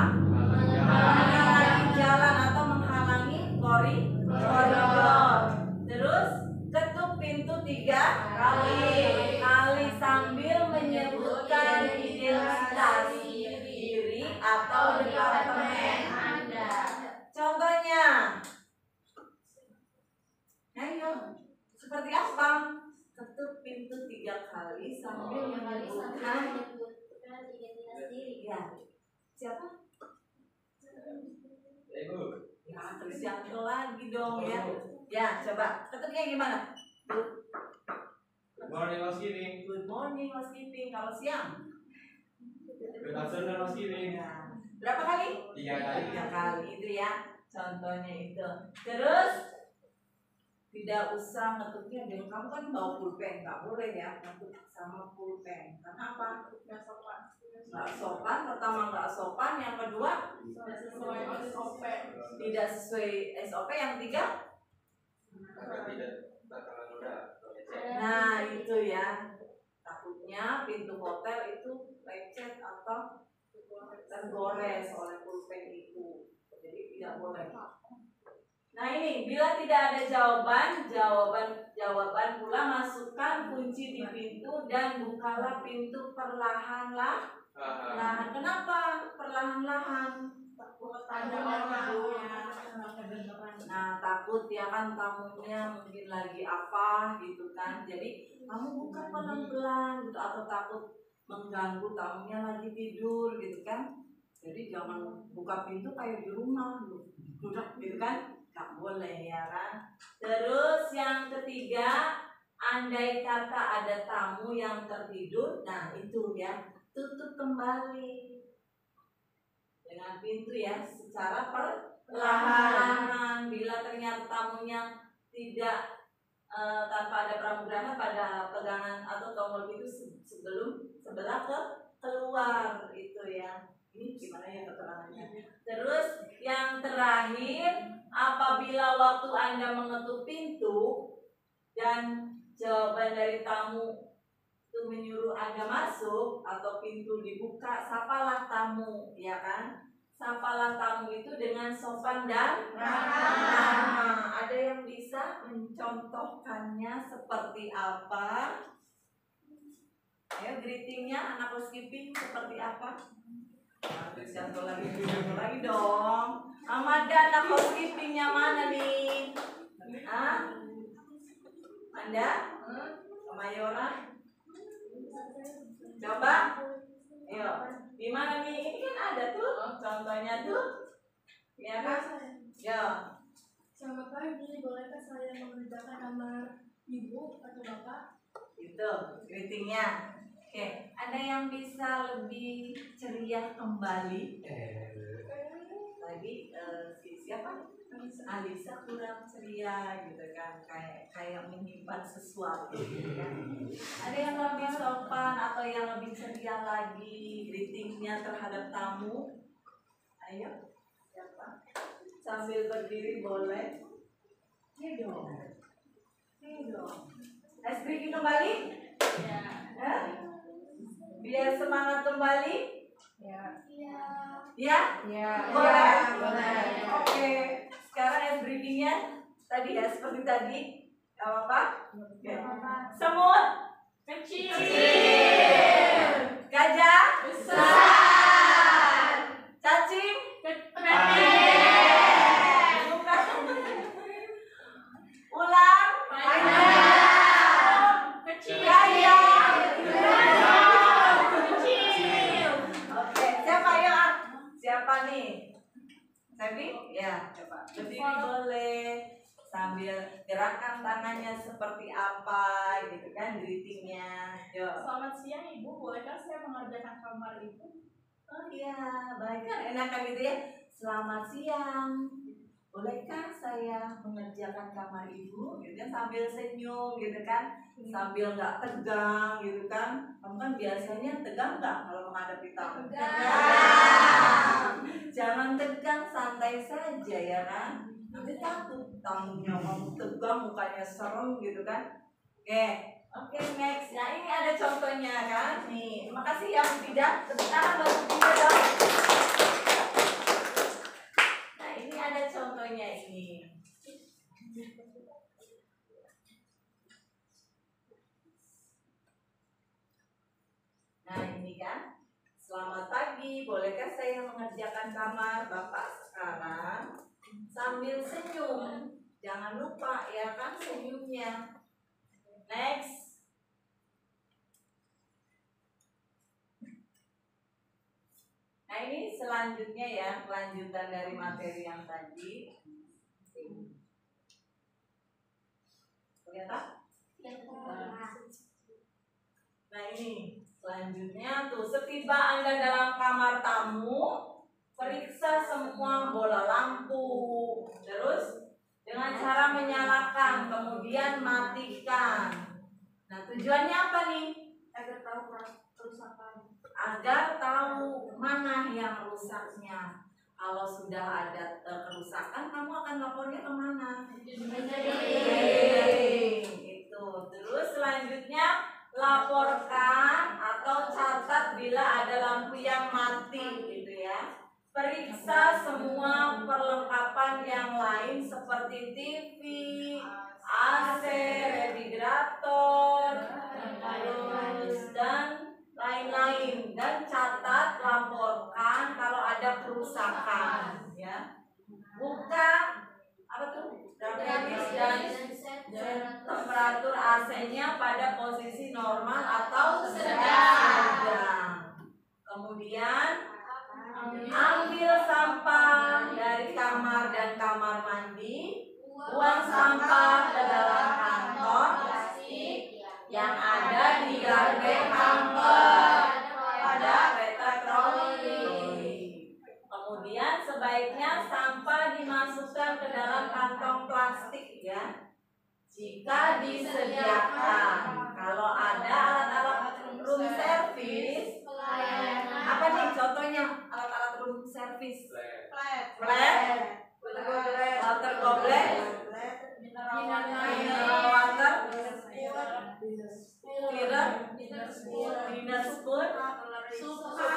Menghalangi jalan atau menghalangi koridor. Terus ketuk pintu 3 kali sambil menyebutkan identitas diri atau departemen Anda. Contohnya, ayo, seperti apa? Ketuk pintu 3 kali sambil menyebutkan identitas diri. Ya, siapa? Ibu. Ya, jantung lagi dong ya. Ya, coba. Ketuknya gimana? Good morning housekeeping. Good morning housekeeping. Kalau siang? Good afternoon housekeeping. Ya. Berapa kali? 3 kali. 3 kali itu ya. Contohnya itu. Terus tidak usah ngetuknya dengan kamu kan bawa pulpen, nggak boleh ya ngetuk sama pulpen. Karena apa? Nggak sopan. Nggak sopan. Pertama nggak sopan, yang kedua Nggak sesuai SOP. tidak sesuai SOP, yang ketiga. Karena tidak bakalan udah lecet. Nah itu ya. Takutnya pintu hotel itu lecet atau tergores oleh pulpen itu. Jadi tidak boleh. Nah ini, bila tidak ada jawaban pula masukkan kunci di pintu dan bukalah pintu perlahan-lahan. Kenapa perlahan-lahan? Takut ada orang. Nah takut ya kan tamunya mungkin lagi apa gitu kan. Jadi kamu buka pelan-pelan gitu, atau takut mengganggu tamunya lagi tidur gitu kan. Jadi jangan buka pintu kayak di rumah gitu kan. Gak boleh ya kan. Terus yang ketiga, andai kata ada tamu yang tertidur, nah itu ya, tutup kembali dengan pintu ya, secara perlahan. Bila ternyata tamunya tidak tanpa ada pramugara pada pegangan atau tombol pintu sebelah keluar itu ya. Ini gimana ya keterangannya. Terus yang terakhir, apabila waktu Anda mengetuk pintu dan jawaban dari tamu itu menyuruh Anda masuk atau pintu dibuka, sapalah tamu, ya kan? Sapalah tamu itu dengan sopan dan ramah. Ada yang bisa mencontohkannya seperti apa? Ayo greetingnya anak housekeeping seperti apa? Jatuh lagi dong. Amanda, anak housekeepingnya mana nih? Hah? Anda? Mayora? Coba? Ayo. Di mana nih? Ini kan ada tuh contohnya tuh. Ya kan? Yo. Selamat pagi, bolehkah saya mengerjakan kamar ibu atau bapak? Itu greetingnya. Oke, ada yang bisa lebih ceria kembali? Tadi siapa? Alisa kurang ceria gitu kan, kayak menyimpan sesuatu gitu kan. Ada yang lebih sopan atau yang lebih ceria lagi greetingnya terhadap tamu? Ayo, siapa? Sambil berdiri boleh. Ini dong. Let's greeting kembali? Ya. Biar semangat kembali? Ya. Ya? Ya. Boleh? Boleh. Oke. Sekarang ice briefingnya tadi ya, seperti tadi. Gak apa-apa? Semut? Kecil. Gajah? Besar. Cacing? Ular? Kecil. Oke, siapa nih? Sebi? Ya, coba. Berdiri boleh. Sambil gerakan tangannya seperti apa gitu kan greetingnya. Yo. Selamat siang ibu, bolehkah saya mengerjakan kamar ibu? Oh iya, baik kan enakan gitu ya. Selamat siang. Bolehkah saya mengerjakan kamar ibu? Gitu kan sambil senyum gitu kan. Sambil nggak tegang gitu kan. Kamu kan biasanya tegang nggak kalau menghadapi tamu? Tegang. Jangan tegang, santai saja ya kan. Nanti takut tamunya kamu tegang, mukanya serem gitu kan. Oke, next. Nah ini ada contohnya kan. Nih, terima kasih yang tidak. Tepuk tangan buat Frida dong. Nah ini ada contohnya ini. Nah ini kan. Selamat pagi, bolehkah saya mengerjakan kamar Bapak sekarang? Sambil senyum. Jangan lupa ya kan senyumnya. Next. Nah ini selanjutnya ya, kelanjutan dari materi yang tadi. ya kan? Nah ini selanjutnya tuh, setiba Anda dalam kamar tamu, periksa semua bola lampu, terus dengan cara menyalakan, kemudian matikan. Nah tujuannya apa nih? Agar tahu kerusakan. Agar tahu mana yang rusaknya. Kalau sudah ada kerusakan, kamu akan lapornya kemana? Itu. Terus selanjutnya laporkan atau catat bila ada lampu yang mati, gitu ya. Periksa semua perlengkapan yang lain seperti TV, AC, refrigerator, terus dan lain-lain, dan catat, laporkan kalau ada kerusakan, ya. Buka apa tuh? Grafis dan temperatur AC-nya pada posisi normal atau sedang. Kemudian ambil sampah dari kamar dan kamar mandi, buang sampah ke dalam kantong plastik yang ada di garbage hamper pada kereta troli. Kemudian sebaiknya sampah dimasukkan ke dalam kantong plastik, ya, jika disediakan. Kalau ada alat-alat room service, apa nih contohnya alat-alat room service? Flat, water goblet, mineral water, dinner spoon, suka,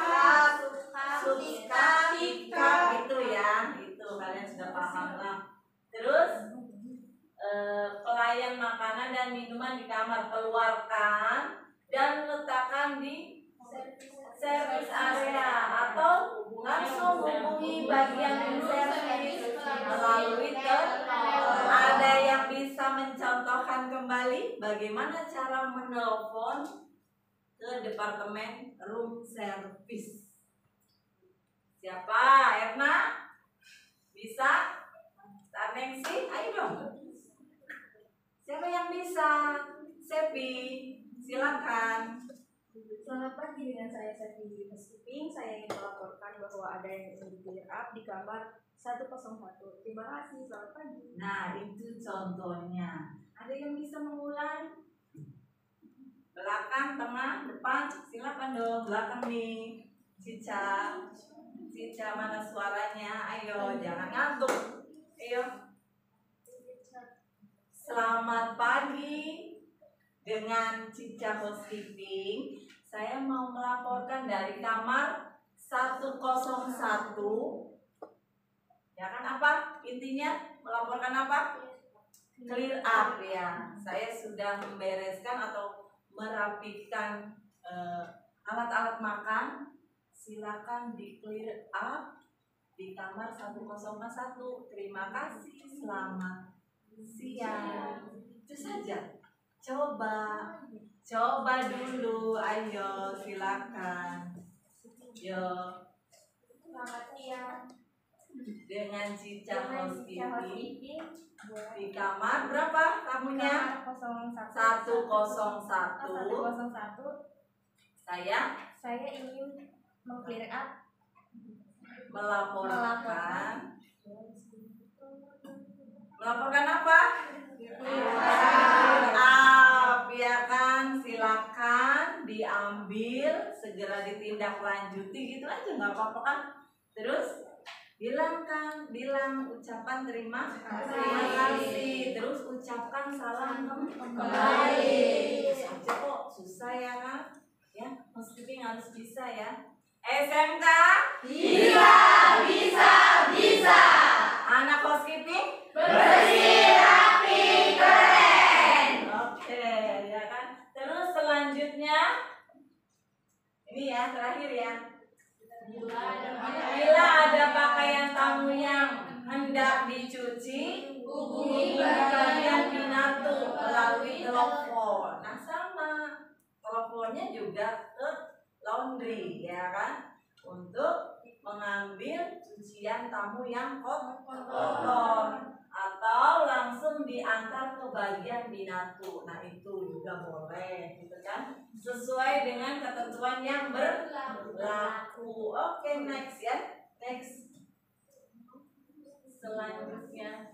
gitu ya. Itu kalian sudah paham lah. Terus pelayan makanan dan minuman di kamar, keluarkan dan letakkan di service area atau langsung hubungi bagian servis melalui telepon. Ada yang bisa mencontohkan kembali bagaimana cara menelpon ke departemen room service? Siapa? Erna? Bisa? Tarnengsi? Ayo dong. Siapa yang bisa? Sepi, silakan. Selamat pagi, dengan saya Sevi Housekeeping. Saya ingin melaporkan bahwa ada yang ingin di-clear up di kamar 101. Terima kasih, selamat pagi. Nah, itu contohnya. Ada yang bisa mengulang? Belakang, tengah, depan, silakan dong. Belakang nih. Cica mana suaranya? Ayo, jangan ngantuk. Ayo. Selamat pagi. Dengan Cica Housekeeping, saya mau melaporkan dari kamar 101. Ya kan, apa intinya? Melaporkan apa? Clear up, ya. Saya sudah membereskan atau merapikan alat-alat makan. Silakan di clear up di kamar 101. Terima kasih. Selamat siang. Itu saja. Coba dulu, ayo silakan. Yo. Selamat siang. Dengan Cica Housekeeping di kamar berapa tamunya? 101. Saya ingin meng-clear up, melaporkan apa? Ya kan, silakan diambil, segera ditindaklanjuti, gitu aja, nggak apa-apa kan? Terus bilang ucapan terima kasih, terus ucapkan salam kembali. Saja kok, susah ya kan? Ya, housekeeping harus bisa ya. SMK bisa. Anak housekeeping bersih, rapi, keren. Oke, ya kan. Terus selanjutnya ini ya, terakhir ya. Bila ada pakaian tamu yang hendak dicuci, hubungi bagian Pinatu melalui telepon. Nah, sama teleponnya juga ke laundry, ya kan, untuk mengambil cucian tamu yang kotor atau langsung diantar ke bagian binatu. Nah itu juga boleh, gitu kan? Sesuai dengan ketentuan yang berlaku. Oke, next ya, next. Selanjutnya.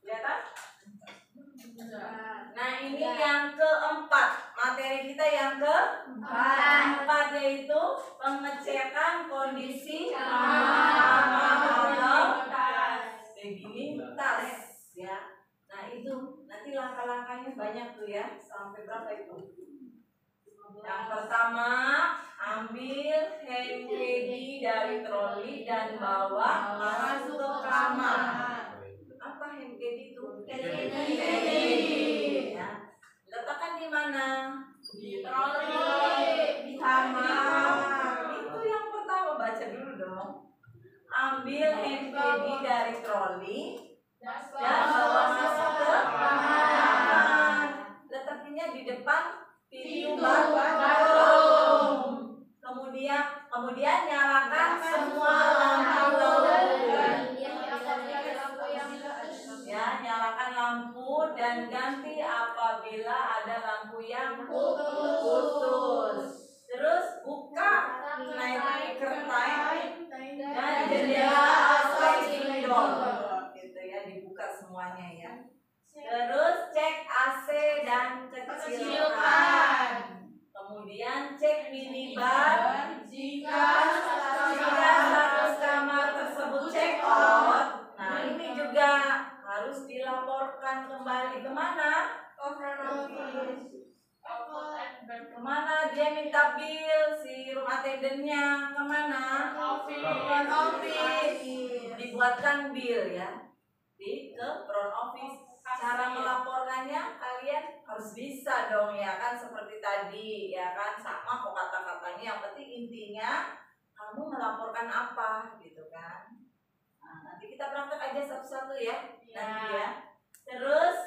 Kelihatan? Nah ini yang keempat, materi kita yang keempat yaitu pengecekan kondisi kamar atau begini tas ya. Nah itu nanti langkah-langkahnya banyak tuh ya, sampai berapa itu? Yang pertama, ambil handkerchief dari troli dan bawa masuk ke kamar. Apa handkerchief itu? Handkerchief. Ya. Letakkan di mana? Di troli. Di kamar. Itu yang pertama, baca dulu dong. Ambil handkerchief dari troli dan bawa masuk ke kamar. Letaknya di depan pintu bathroom. Kemudian nyalakan semua lampu. Ya, nyalakan lampu dan ganti apabila ada lampu yang putus. Terus buka curtain dan jendela sliding door. Gitu ya, dibuka semuanya ya. Terus cek AC dan kecilkan. Kemudian cek minibar jika status kamar tersebut check out. Nah ini juga harus dilaporkan kembali kemana? Kemana dia minta bill si room attendant-nya? Kemana? Office. Dibuatkan bill ya. Ke front office. Cara melaporkannya kalian harus bisa dong ya kan, seperti tadi ya kan, sama kok kata-katanya, yang penting intinya kamu melaporkan apa gitu kan. Nah, nanti kita praktek aja satu-satu ya. Nanti ya. Terus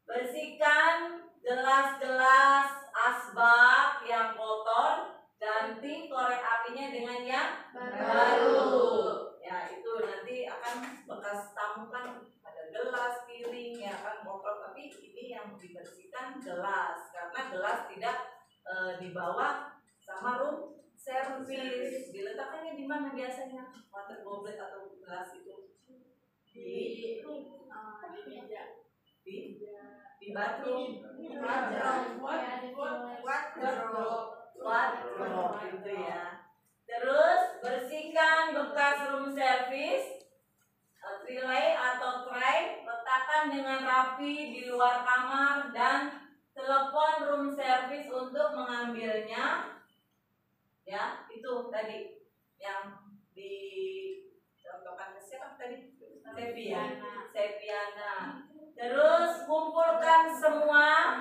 bersihkan gelas-gelas asbak yang kotor, ganti korek apinya dengan yang baru. Ya itu nanti akan bekas tamu kan ada gelas, piring ya kan kotor, tapi ini yang dibersihkan gelas karena gelas tidak dibawa sama room service. Diletakkannya di mana biasanya water goblet atau gelas itu? Di bathroom, wardrobe gitu ya. Terus bersihkan bekas room service, tray atau tray, letakkan dengan rapi di luar kamar dan telepon room service untuk mengambilnya. Ya, itu tadi yang di contohkan siapa tadi? Sepiana. Terus kumpulkan semua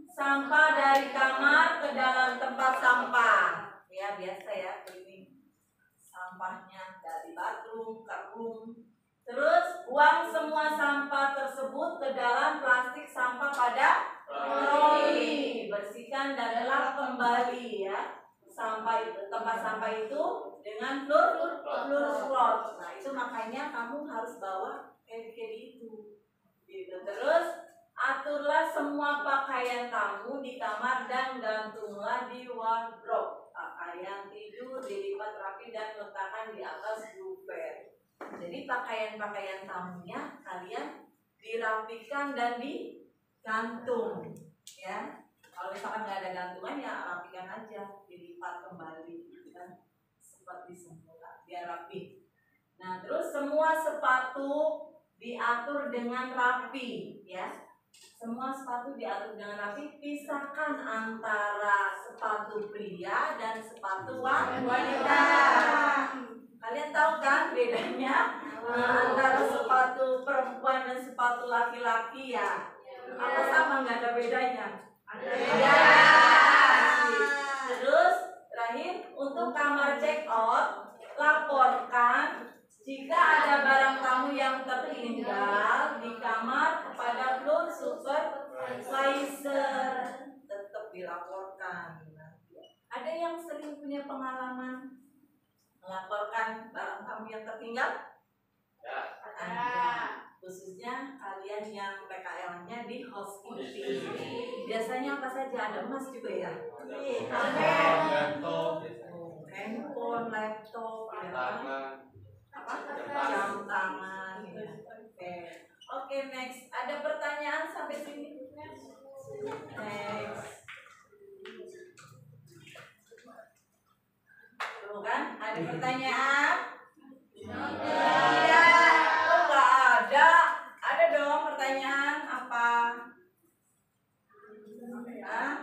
sampah dari kamar ke dalam tempat sampah. Ya biasa ya, ini sampahnya dari bathroom ke room. Terus buang semua sampah tersebut ke dalam plastik sampah pada troli. Bersihkan dan lap kembali ya tempat sampah itu dengan fluorocloth. Nah itu makanya kamu harus bawa handkerchief itu. Gitu. Terus aturlah semua pakaian kamu di kamar dan gantunglah di wardrobe. Pakaian tidur dilipat rapi dan letakkan di atas duvet. Jadi pakaian-pakaian tamunya kalian dirapikan dan digantung, ya. Kalau misalkan nggak ada gantungan ya rapikan aja, dilipat kembali, kan seperti semula, biar rapi. Nah terus semua sepatu diatur dengan rapi, ya. Semua sepatu diatur dengan rapi. Pisahkan antara sepatu pria dan sepatu wanita. Kalian tahu kan bedanya antara sepatu perempuan dan sepatu laki-laki ya? Apa sama nggak ada bedanya? Ada. Terus terakhir untuk kamar check out, laporkan jika ada barang tamu yang tertinggal di kamar kepada floor supervisor. Tetap dilaporkan. Ada yang sering punya pengalaman kalian yang PKL-nya di housekeeping. Biasanya apa saja? Ada emas juga ya? laptop, Handphone, laptop, jam ya. tangan, Jam tangan. Ya. Oke, next. Ada pertanyaan sampai sini? Next. Tuh kan, ada pertanyaan? Tidak. Oh, nggak ada. Ada dong pertanyaan apa? Hah?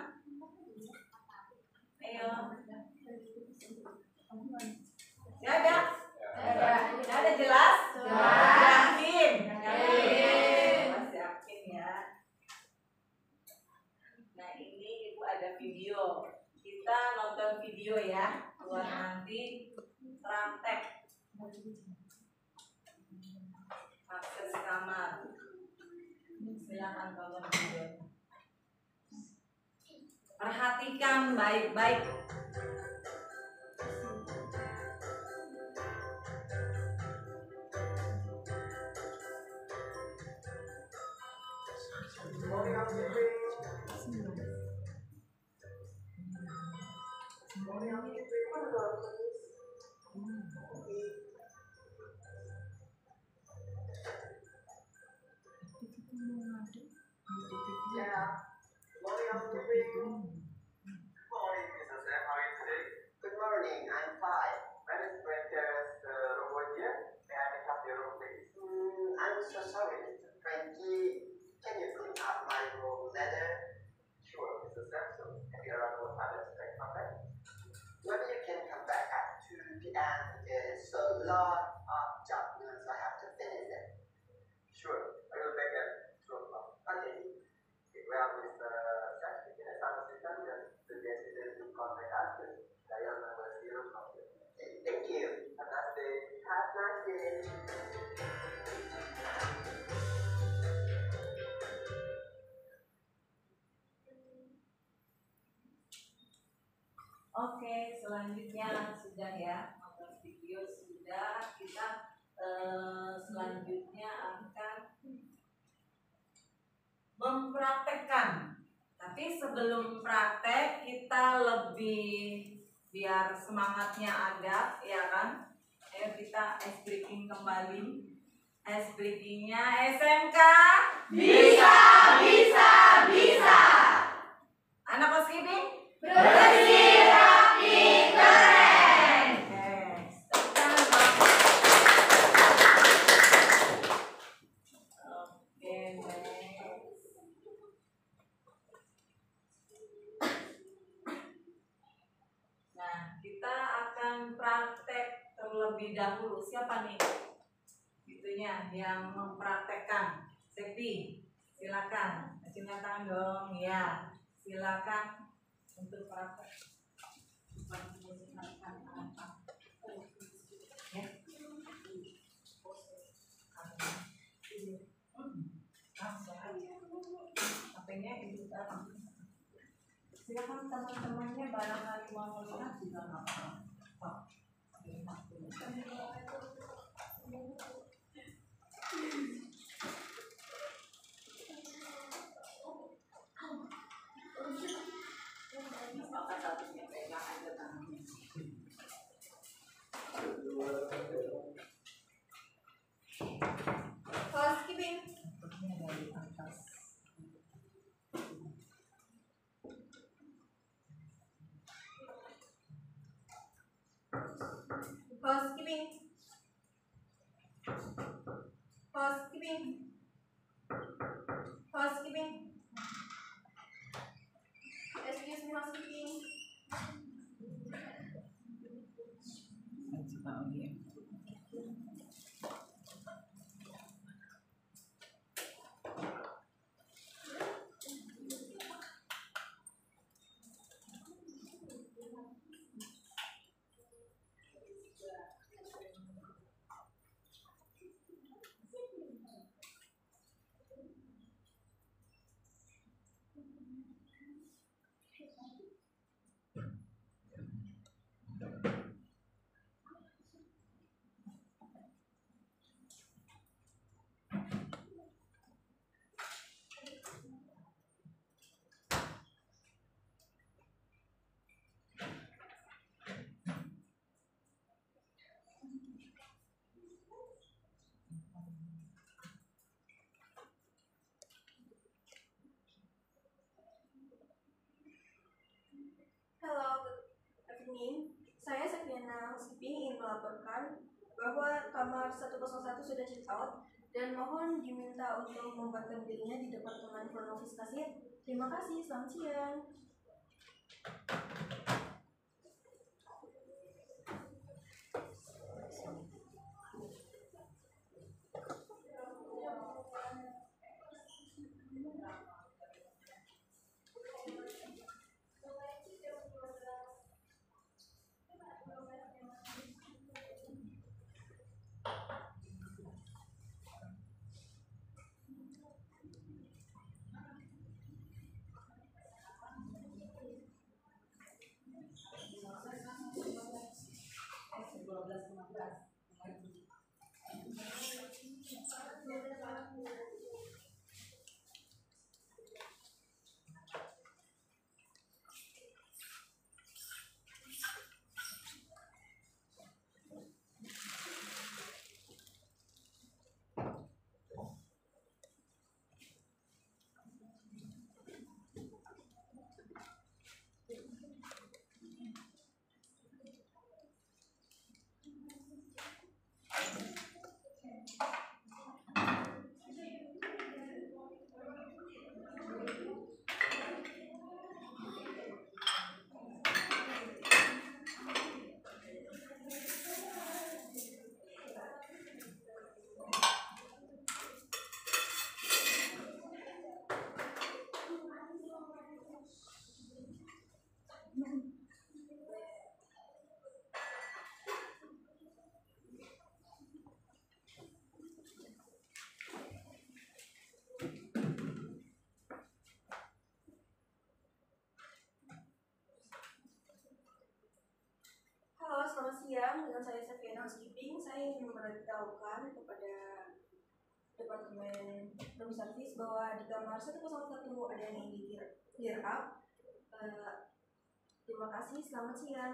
Ayo. Nggak ada? Nggak ada jelas? Yakin? Mas yakin ya. Nah, ini Ibu ada video. Kita nonton video ya, buat nanti praktek. Akses kamar. Silakan tonton video. Perhatikan baik-baik. Good morning, I'm fine. My name is Francis Robot here. May I make up your room, please? I'm so sorry, Mr. Frankie. Can you clean up my room later? Sure, Mr. Samson. Have you around what time to come back? Maybe you can come back at 2 p.m. There's a lot of job so I have to finish it. Sure, I will back at 2 o'clock. Okay. Well, Mr. Samson, in a summer system, suggest you to contact us. Dial number 0. Okay, thank you. Have a nice day. Have a nice day. Oke, selanjutnya sudah ya, nonton video sudah. Kita selanjutnya akan mempraktekkan. Tapi sebelum praktek kita lebih biar semangatnya ada, ya kan? Ayo kita ice breaking kembali. Ice breakingnya SMK bisa, bisa, bisa. Anak housekeeping bersih, rapi, keren. Oke, nah, kita akan praktek terlebih dahulu. Siapa nih? Itunya yang mempraktekkan. Sekti, silakan. Acungkan tangan dong. Ya, silakan untuk praktek. Ya. Langsung aja. HP-nya itu datang. Silakan teman-temannya barangkali mau melihat juga nggak apa-apa. Housekeeping. Housekeeping. Housekeeping. Housekeeping. Excuse me, housekeeping. kamar 101 sudah check out dan mohon diminta untuk membuatkan dirinya di Departemen Kronologis Kasir. Terima kasih, selamat siang. Halo, selamat siang. Dengan saya Safiana Housekeeping. Saya ingin memberitahukan kepada Departemen Room Service bahwa di kamar 101 ada yang ingin di clear up. Terima kasih, selamat siang.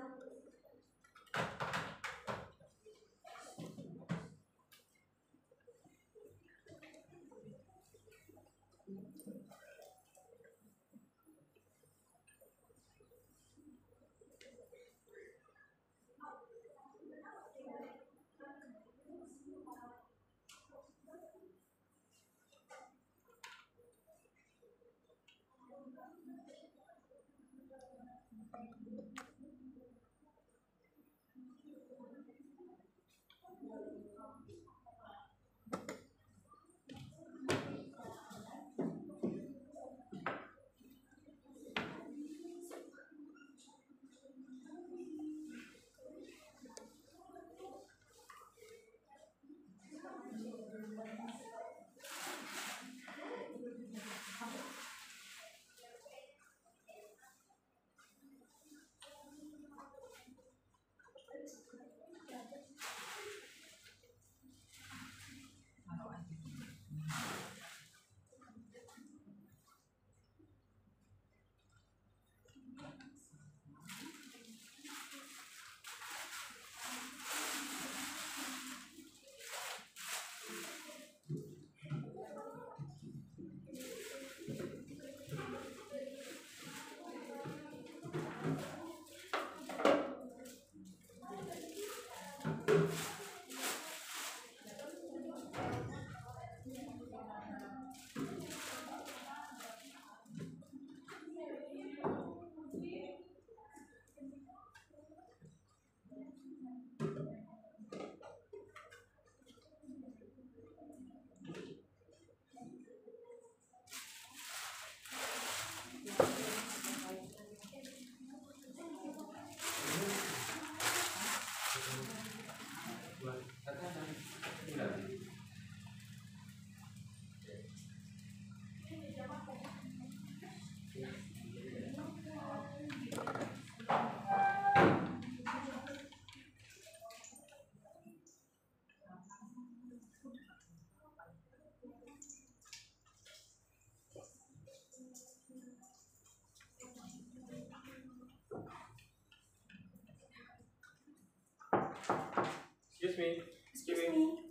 Excuse me. Excuse me.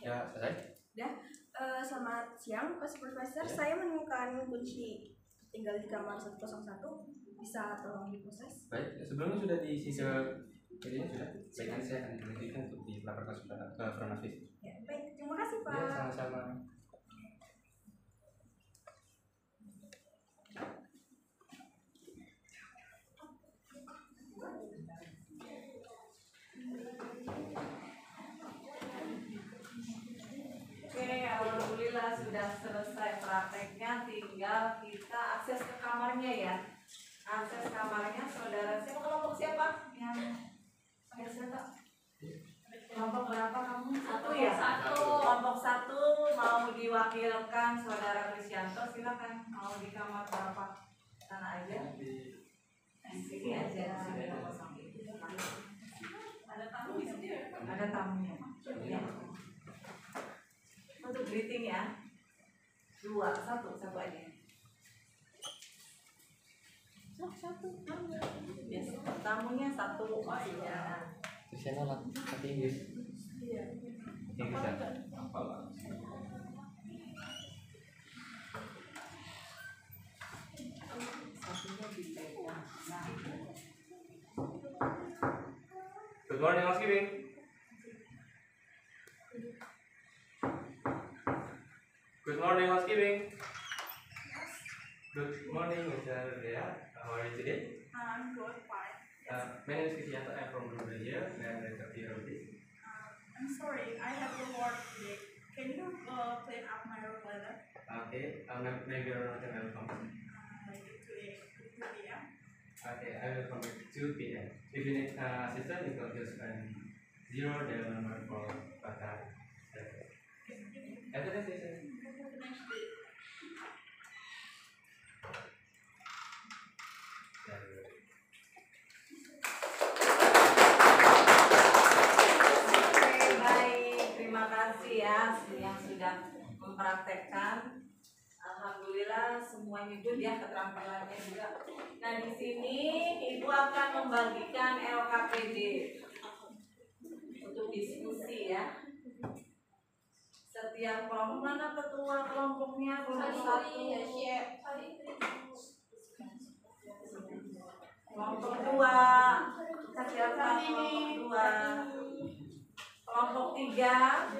Ya, selesai. Selamat siang, Pak Supervisor. Saya menemukan kunci tinggal di kamar 101. Bisa tolong diproses? Baik, sebelumnya sudah disisir Ini sudah. Baik, nanti saya akan lanjutkan untuk dilaporkan ke front office. Ya, baik, terima kasih Pak. Ya, sama-sama. Oke, alhamdulillah sudah selesai prakteknya, tinggal kita akses ke kamarnya ya. Akses kamarnya saudara siapa, kelompok siapa? Yang siapa? Kelompok berapa kamu? Satu ya? Kelompok 1 mau diwakilkan saudara Krisyanto, silakan. Mau di kamar berapa? Sana aja. Sini aja. Ada tamu di sini? Ada tamunya. Ya. Untuk greeting ya. 2, 1 aja. Satu. Yes. Tamunya 1 maksudnya. Tulisannya bahasa Inggris. Inggris ya? Apa lah? Good morning, housekeeping. Good morning, housekeeping. Good morning, Mr. Dea. How are you today? I'm good, fine. My name is Krisyanto. I'm from Blue here. May I have your please? I'm sorry, I have to work today. Can you clean up my room later? Okay. Maybe around 10 will come. Like 2 p.m. Okay, I will come at 2 p.m. If you need assistance, you can just 0 dial number for Qatar. Have a nice day, sir. Oke, baik. Terima kasih ya yang sudah mempraktekkan. Alhamdulillah semuanya good ya, keterampilannya juga. Nah, di sini Ibu akan membagikan LKPD untuk diskusi ya. Setiap kelompok, mana ketua kelompoknya? Kelompok 1. Kelompok 2. Siapa kelompok 2? Kelompok 3.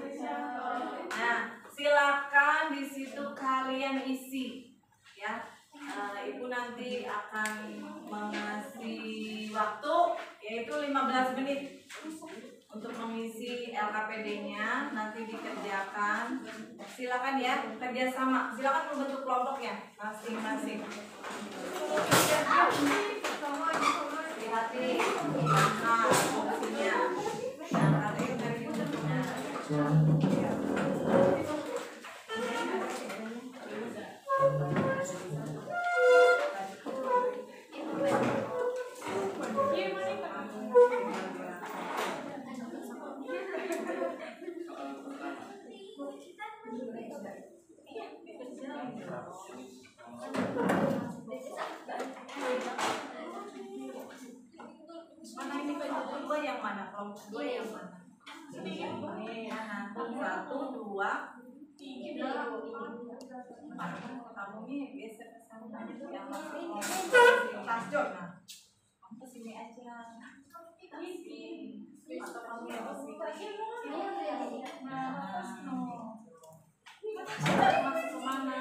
Nah, silakan di situ kalian isi ya. Ibu nanti akan mengasih waktu yaitu 15 menit untuk mengisi LKPD-nya, nanti dikerjakan. Silakan ya, kerjasama. Silakan membentuk kelompoknya masing-masing. Hati-hati, nah, fungsinya. Nah, dari bentuknya. Mana ini kelompok 2 yang mana? Kelompok 2 yang mana? Ini mana? 1, 2, 3. Tamunya geser ke sana. Yang tas jod. Nah, kamu ke sini aja. Atau kamu yang ke sini? Masuk ke mana?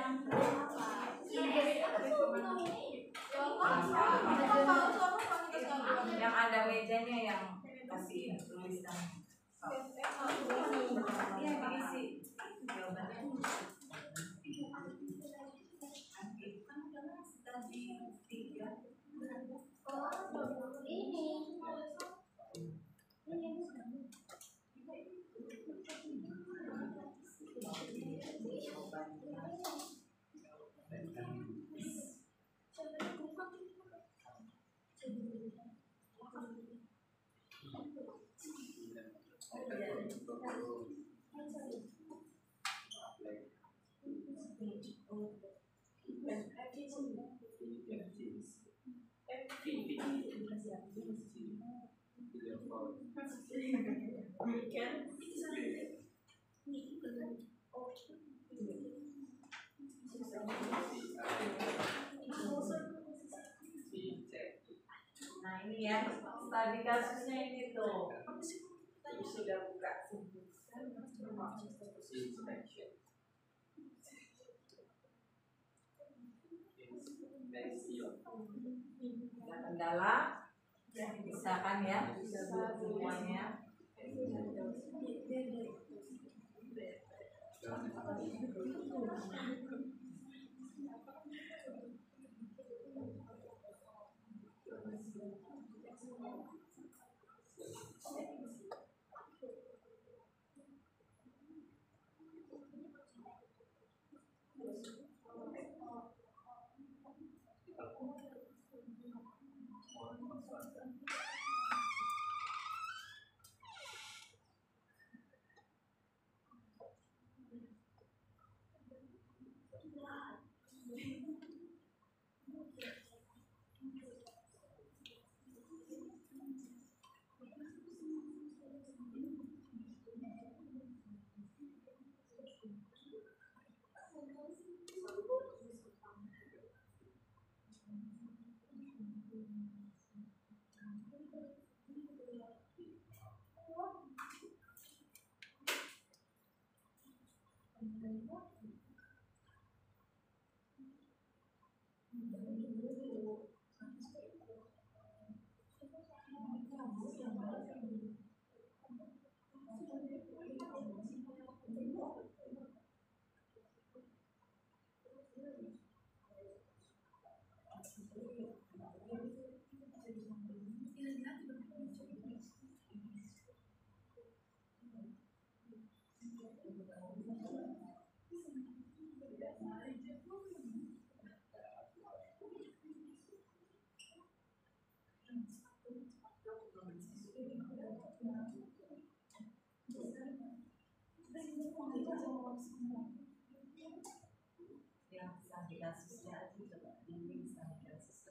Yang ada mejanya yang kasih tulisan. Iya, diisi jawabannya. Kan karena sudah di 3. studi kasusnya ini tuh. Tadi sudah buka. Ada kendala? Bisa kan ya? Bisa semuanya. Yang studi kasusnya itu coba ini studi kasus.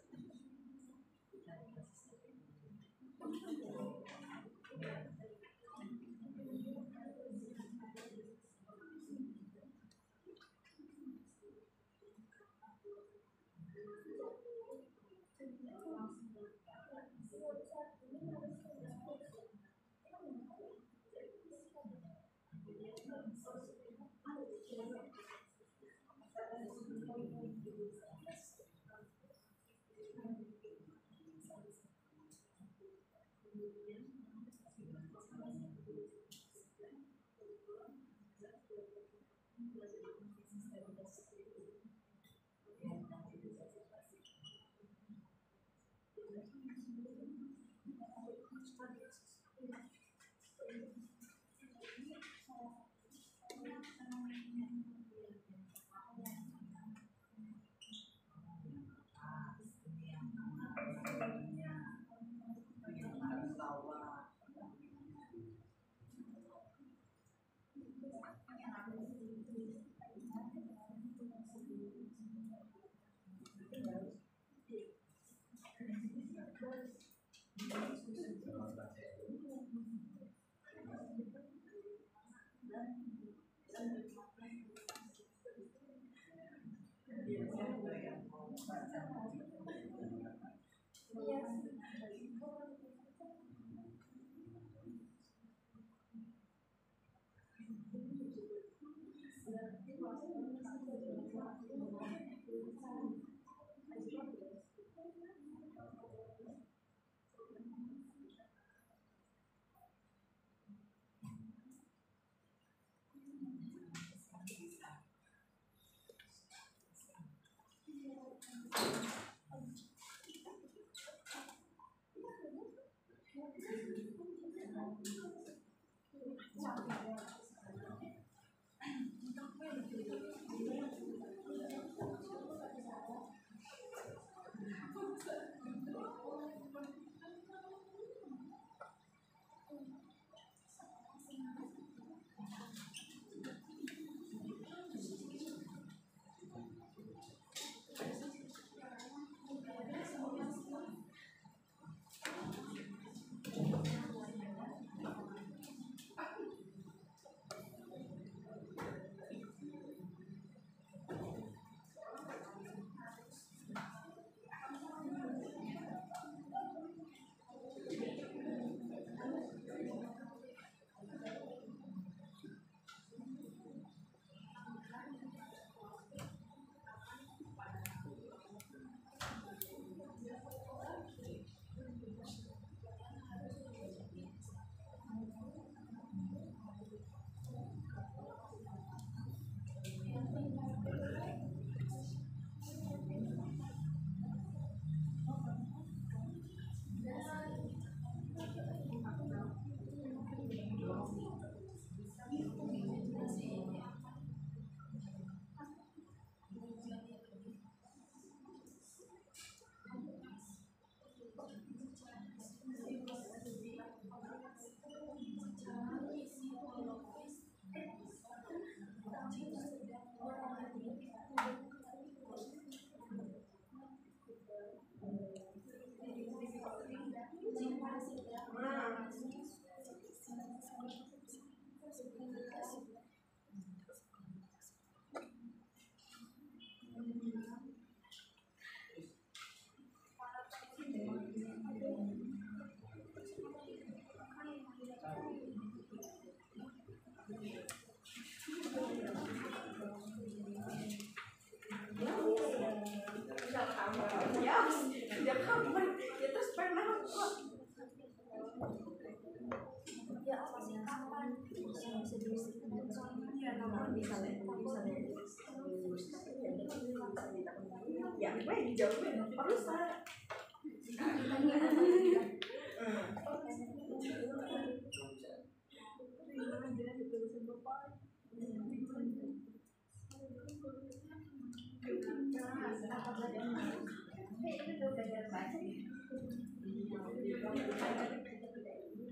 Ya, gue dijawabin terus lah.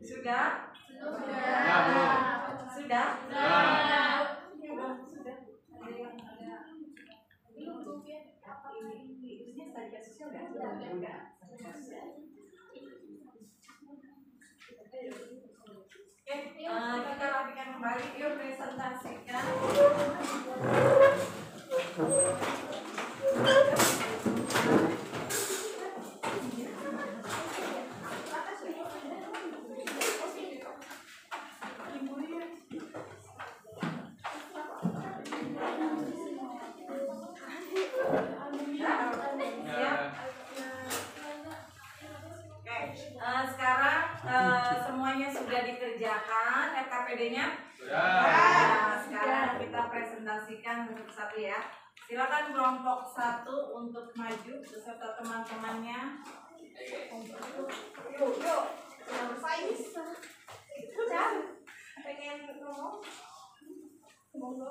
Sudah? Ya, Sudah? Oke, kita rapikan kembali. Yuk presentasikan. Sekarang semuanya sudah dikerjakan FKPD-nya? sudah. Nah, sekarang kita presentasikan satu-satu ya. Silakan kelompok 1 untuk maju beserta teman-temannya. Yuk, jangan bersaing. Udah, pengen ngomong? Monggo.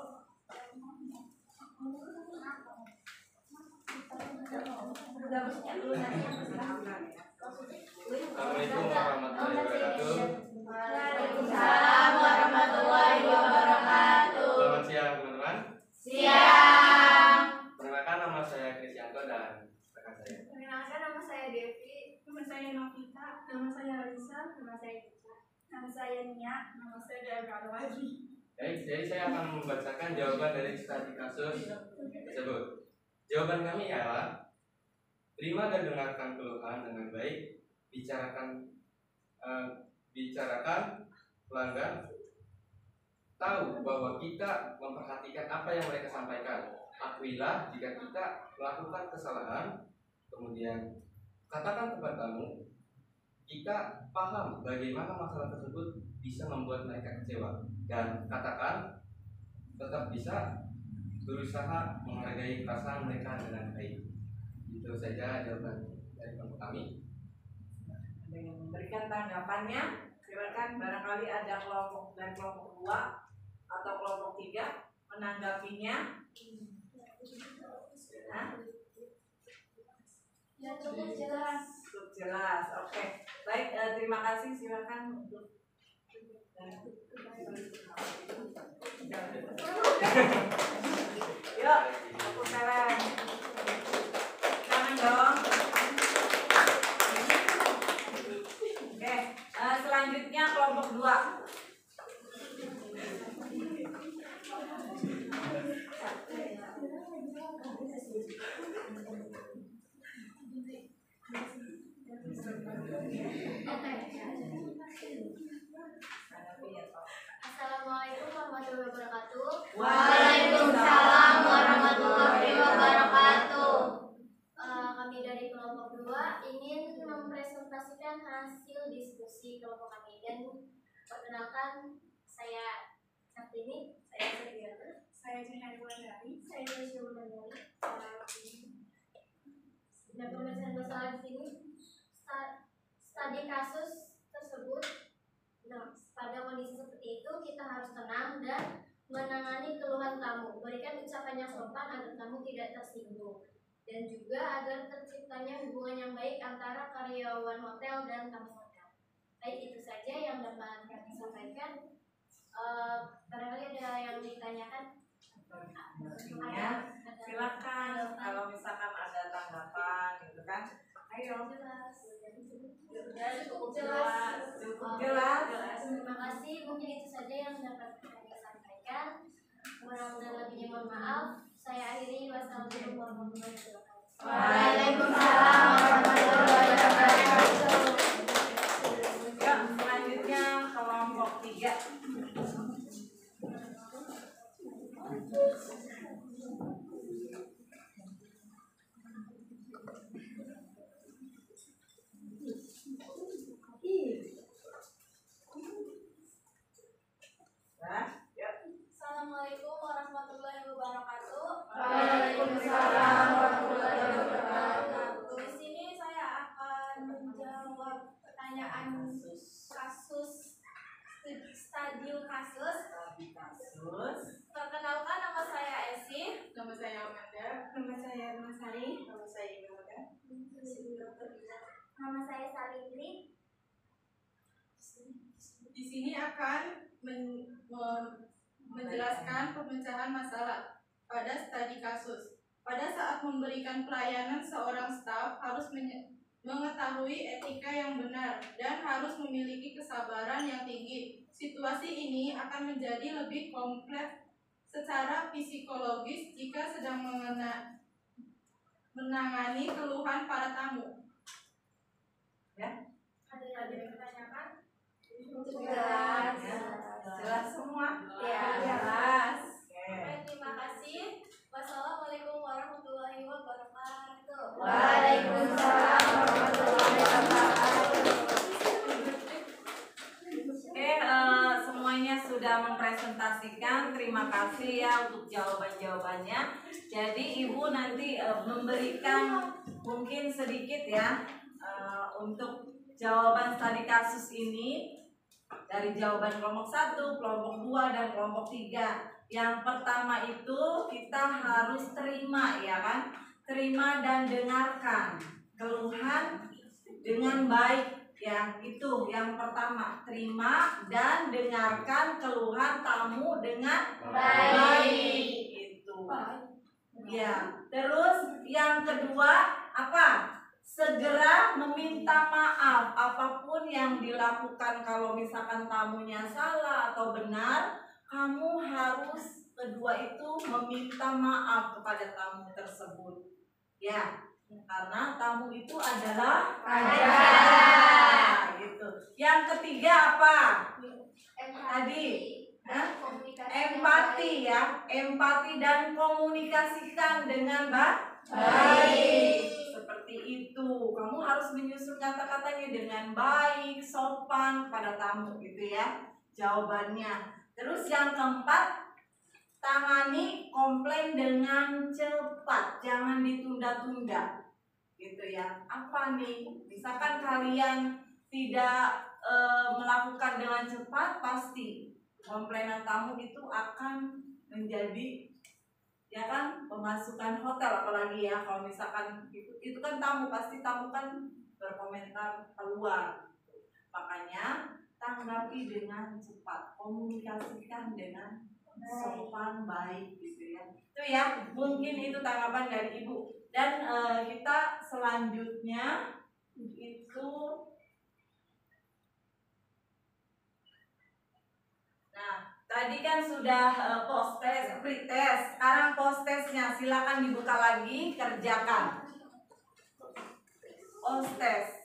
Udah maksudnya dulu nanti yang persilakan ya. Assalamualaikum warahmatullahi wabarakatuh. Waalaikumsalam warahmatullahi wabarakatuh. Selamat siang teman-teman. Siang. Perkenalkan nama saya Krisyanto dan rekan saya. Perkenalkan, nama saya Devi. Nama saya Novita, nama saya Alisa, Nama saya Cica. Nama saya Nia. nama saya Gagal lagi. Baik, jadi saya akan membacakan jawaban dari studi kasus tersebut. Jawaban kami ialah: terima dan dengarkan keluhan dengan baik, bicarakan pelanggan, tahu bahwa kita memperhatikan apa yang mereka sampaikan, akuilah jika kita melakukan kesalahan, kemudian katakan kepadamu kita paham bagaimana masalah tersebut bisa membuat mereka kecewa, dan katakan tetap bisa berusaha menghargai perasaan mereka dengan baik. Itu saja jawaban dari kelompok kami. Ada yang memberikan tanggapannya? Silakan, barangkali ada kelompok dari kelompok 2 atau kelompok 3 menanggapinya. Nah, Ya, cukup jelas. cukup jelas. Oke, baik. Terima kasih. Silakan untuk yuk, aku salam. Jangan dong. Oke, selanjutnya kelompok 2. Assalamualaikum warahmatullahi wabarakatuh. Waalaikumsalam warahmatullahi wabarakatuh. Kami dari kelompok 2 ingin mempresentasikan hasil diskusi kelompok kami, dan perkenalkan saya Saktini, saya Setiana, Saya Cahaya Wulandari. saya Desya Wulandari. Dan pemeriksaan masalah di sini studi kasus tersebut. Nah, pada kondisi seperti itu kita harus tenang dan menangani keluhan tamu, berikan ucapan yang sopan agar tamu tidak tersinggung, dan juga agar terciptanya hubungan yang baik antara karyawan hotel dan tamu hotel. Baik, itu saja yang dapat kami sampaikan. Barangkali ada yang ditanyakan? Ya, silakan. Kalau misalkan ada tanggapan, gitu kan? Ayo. Cukup jelas. Cukup jelas. Terima kasih. Mungkin itu saja yang dapat kami sampaikan. Kurang dan lebihnya mohon maaf. Saya akhiri. Wassalamualaikum warahmatullahi wabarakatuh. Waalaikumsalam warahmatullahi wabarakatuh. Ya, selanjutnya kelompok 3. studi kasus. Perkenalkan, nama saya Esi. Nama saya Amanda. Nama saya Masari. Nama saya Imelda. Nama saya Salindri. Di sini akan menjelaskan pemecahan masalah pada studi kasus. Pada saat memberikan pelayanan, seorang staf harus mengetahui etika yang benar dan harus memiliki kesabaran yang tinggi. Situasi ini akan menjadi lebih kompleks secara psikologis jika sedang menangani keluhan para tamu. Ya, Ada yang ditanyakan? jelas, jelas semua. Ya. Jelas. Baik, terima kasih. Wassalamualaikum warahmatullahi wabarakatuh. Waalaikumsalam warahmatullahi wabarakatuh. Oke, semuanya sudah mempresentasikan. Terima kasih ya untuk jawaban-jawabannya. Jadi Ibu nanti memberikan mungkin sedikit ya untuk jawaban studi kasus ini dari jawaban kelompok 1, kelompok 2, dan kelompok 3. Yang pertama itu kita harus terima ya kan? Terima dan dengarkan keluhan dengan baik ya. Itu yang pertama, terima dan dengarkan keluhan tamu dengan baik. Itu. Ya. Terus yang kedua apa? Segera meminta maaf apapun yang dilakukan. Kalau misalkan tamunya salah atau benar, kamu harus kedua itu meminta maaf kepada tamu tersebut. Ya, karena tamu itu adalah raja. Gitu. Yang ketiga apa? Tadi empati ya, empati dan komunikasikan dengan baik. Seperti itu. Kamu harus menyusun kata-katanya dengan baik, sopan kepada tamu gitu ya. Jawabannya. Terus yang keempat, tangani komplain dengan cepat, jangan ditunda-tunda, gitu ya. Apa nih? Misalkan kalian tidak melakukan dengan cepat, pasti komplainan tamu itu akan menjadi ya kan pemasukan hotel, apalagi ya kalau misalkan itu kan tamu, pasti tamu kan berkomentar keluar. Makanya tanggapi dengan cepat, komunikasikan dengan sopan baik gitu ya. Itu ya, mungkin itu tanggapan dari Ibu. Dan kita selanjutnya itu tadi kan sudah post-test, pre-test. Sekarang post-testnya silakan dibuka lagi, kerjakan. Post-test.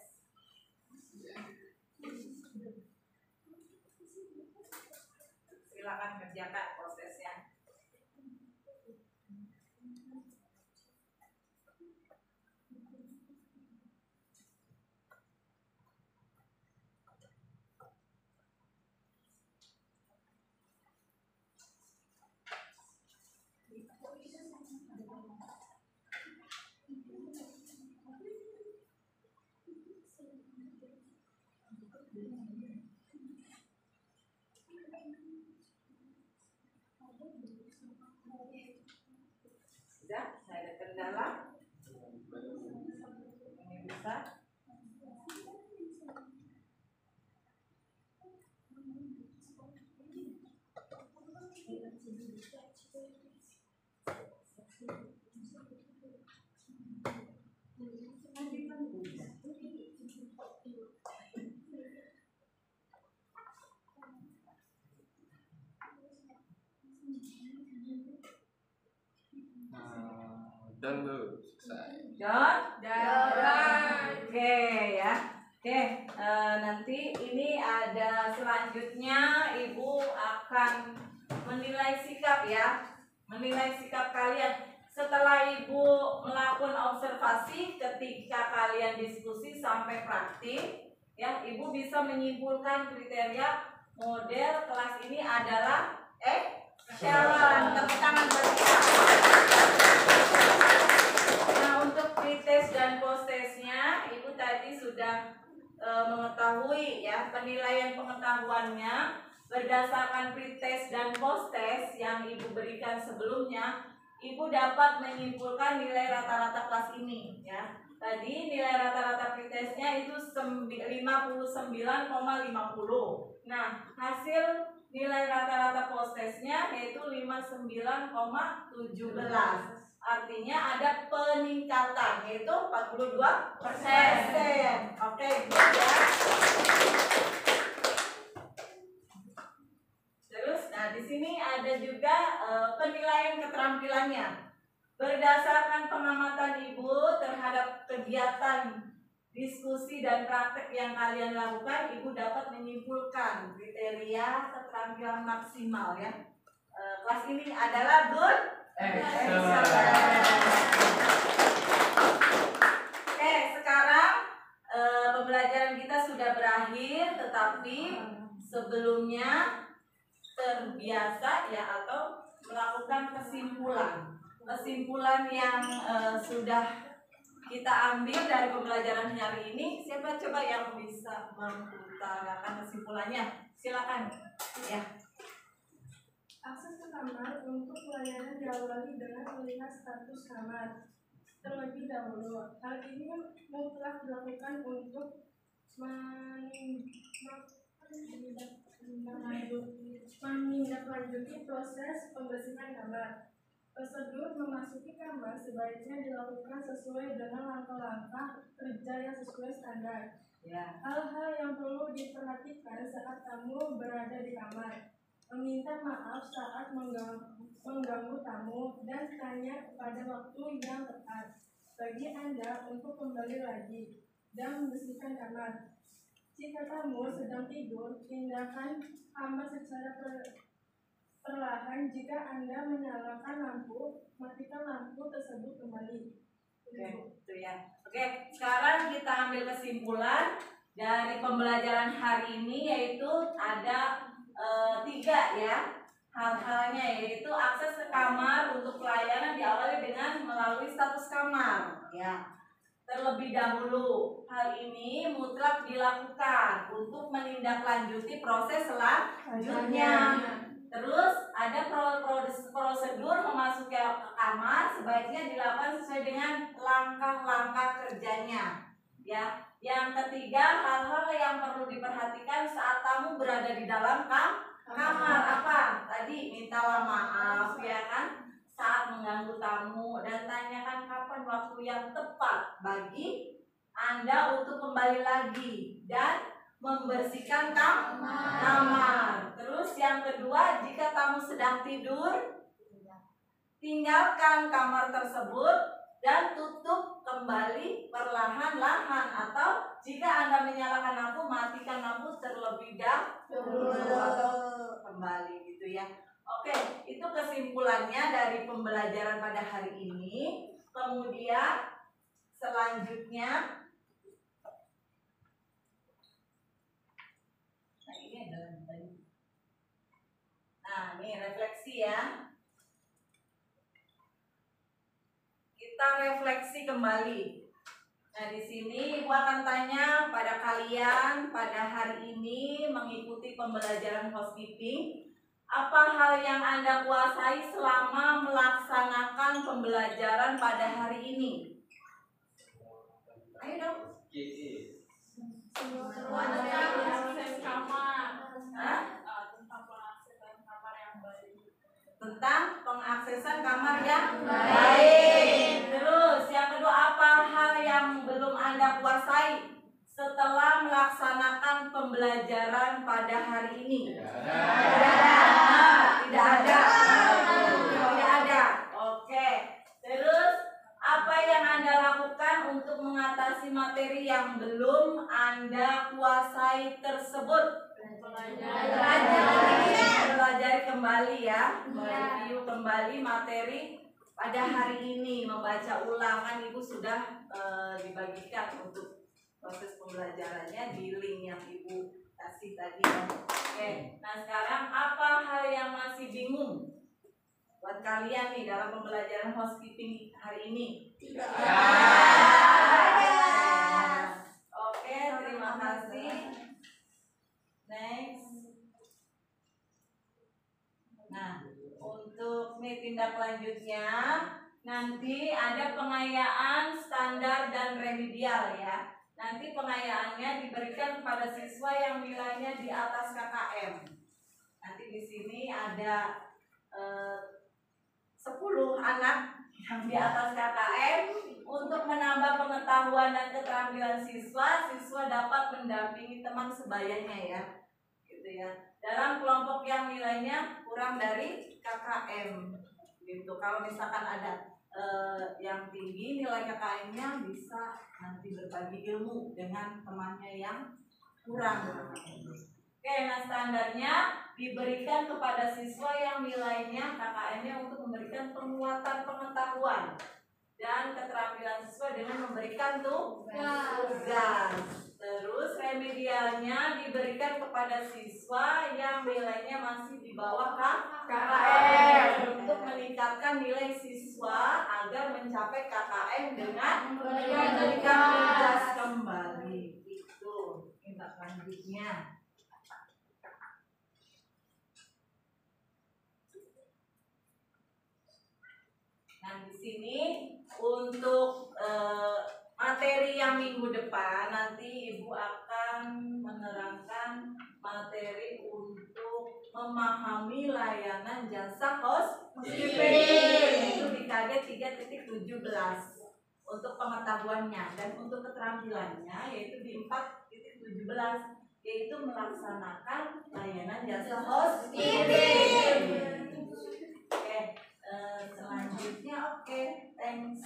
Silakan kerjakan post-testnya. Sudah, nggak ada kendala. Ini bisa. Dan selesai. Oke ya. Oke, nanti ini ada selanjutnya Ibu akan menilai sikap ya. Menilai sikap kalian. Setelah Ibu melakukan observasi ketika kalian diskusi sampai praktik, ya Ibu bisa menyimpulkan kriteria model kelas ini adalah excellent. Tepuk tangan buat kita. Nah, untuk pretest dan post-testnya Ibu tadi sudah mengetahui ya penilaian pengetahuannya berdasarkan pretest dan post yang sebelumnya, Ibu dapat menyimpulkan nilai rata-rata kelas ini ya. Tadi nilai rata-rata pretestnya itu 59,50. Nah, hasil nilai rata-rata post-testnya yaitu 59,17. Artinya ada peningkatan yaitu 42%. Oke, good ya. Terus, nah di sini ada juga penilaian keterampilannya. Berdasarkan pengamatan Ibu terhadap kegiatan diskusi dan praktek yang kalian lakukan, Ibu dapat menyimpulkan kriteria keterampilan maksimal ya. Kelas ini adalah good excellent. Oke, sekarang pembelajaran kita sudah berakhir, tetapi sebelumnya terbiasa ya atau melakukan kesimpulan yang sudah kita ambil dari pembelajaran hari ini. Siapa coba yang bisa mengutarakan kesimpulannya? Silakan ya. Akses ke kamar untuk pelayanan diawali dengan melihat status kamar terlebih dahulu. Hal ini mutlak dilakukan untuk menindaklanjuti proses pembersihan kamar. Prosedur memasuki kamar sebaiknya dilakukan sesuai dengan langkah-langkah kerja yang sesuai standar. Ya. Hal-hal yang perlu diperhatikan saat tamu berada di kamar: meminta maaf saat mengganggu tamu dan tanya pada waktu yang tepat bagi Anda untuk kembali lagi dan membersihkan kamar. Jika tamu sedang tidur, pindahkan kamar secara perlahan. Jika Anda menyalakan lampu, matikan lampu tersebut kembali. Oke, itu ya. Oke, sekarang kita ambil kesimpulan dari pembelajaran hari ini, yaitu ada 3 ya hal-halnya, yaitu akses ke kamar untuk pelayanan diawali dengan melalui status kamar ya. Terlebih dahulu, hal ini mutlak dilakukan untuk menindaklanjuti proses selanjutnya. Terus ada prosedur memasuki kamar sebaiknya dilakukan sesuai dengan langkah-langkah kerjanya ya. Yang ketiga, hal-hal yang perlu diperhatikan saat tamu berada di dalam kamar. Apa? Tadi mintalah maaf ya kan saat mengganggu tamu, dan tanyakan kapan waktu yang tepat bagi Anda untuk kembali lagi dan membersihkan kamar. Terus yang kedua, jika tamu sedang tidur, tinggalkan kamar tersebut dan tutup kembali perlahan-lahan, atau jika Anda menyalakan lampu, matikan lampu terlebih dahulu atau kembali gitu ya. Oke, itu kesimpulannya dari pembelajaran pada hari ini. Kemudian selanjutnya, nah ini refleksi ya. Kita refleksi kembali. Nah, di sini Ibu akan tanya pada kalian pada hari ini mengikuti pembelajaran housekeeping, apa hal yang Anda kuasai selama melaksanakan pembelajaran pada hari ini? Ayo dong. Tentang pengaksesan kamar yang baik. Terus yang kedua, apa hal yang belum Anda kuasai setelah melaksanakan pembelajaran pada hari ini? Tidak ada. Oke. Terus apa yang Anda lakukan untuk mengatasi materi yang belum Anda kuasai tersebut? Pelajari kembali ya, mereview kembali materi pada hari ini, membaca ulang. Kan Ibu sudah dibagikan untuk proses pembelajarannya di link yang Ibu kasih tadi. Oke, nah sekarang apa hal yang masih bingung buat kalian nih dalam pembelajaran housekeeping hari ini? Tidak ada. Oke, terima kasih. Next. Nah, untuk nih tindak lanjutnya. Nanti ada pengayaan standar dan remedial ya. Nanti pengayaannya diberikan kepada siswa yang nilainya di atas KKM. Nanti di sini ada 10 anak yang di atas KKM. Untuk menambah pengetahuan dan keterampilan siswa, siswa dapat mendampingi teman sebayanya ya, gitu ya. Dalam kelompok yang nilainya kurang dari KKM, gitu. Kalau misalkan ada yang tinggi nilai KKM-nya, bisa nanti berbagi ilmu dengan temannya yang kurang. Oke, nah standarnya diberikan kepada siswa yang nilainya KKM-nya untuk memberikan penguatan pengetahuan dan keterampilan siswa dengan memberikan tugas. Terus remedialnya diberikan kepada siswa yang nilainya masih di bawah KKM untuk meningkatkan nilai siswa agar mencapai KKM dengan memberikan tugas kembali. Itu tindak lanjutnya. Nah, di sini untuk materi yang minggu depan nanti Ibu akan menerangkan materi untuk memahami layanan jasa housekeeping. Itu di KD 3.17 untuk pengetahuannya, dan untuk keterampilannya yaitu di 4.17 yaitu melaksanakan layanan jasa housekeeping. Oke. Selanjutnya thanks.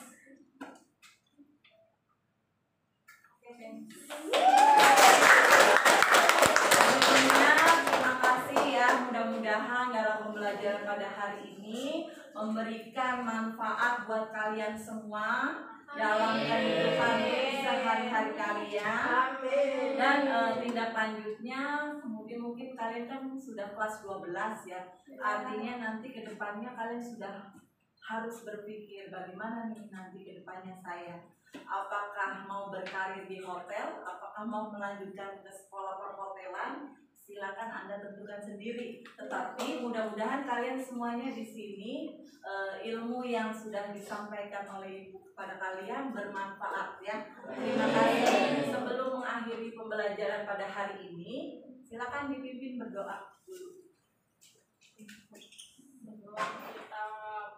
Sebelumnya terima kasih ya, mudah-mudahan dalam pembelajaran pada hari ini memberikan manfaat buat kalian semua dalam kehidupan sehari-hari kalian. Dan tindak lanjutnya mungkin kalian kan sudah kelas 12 ya. Artinya nanti ke depannya kalian sudah harus berpikir bagaimana nih nanti ke depannya saya. Apakah mau berkarir di hotel, apakah mau melanjutkan ke sekolah perhotelan, silakan Anda tentukan sendiri. Tetapi mudah-mudahan kalian semuanya di sini ilmu yang sudah disampaikan oleh Ibu kepada kalian bermanfaat ya. Terima kasih. Sebelum mengakhiri pembelajaran pada hari ini, silakan dipimpin berdoa dulu. Sebelum kita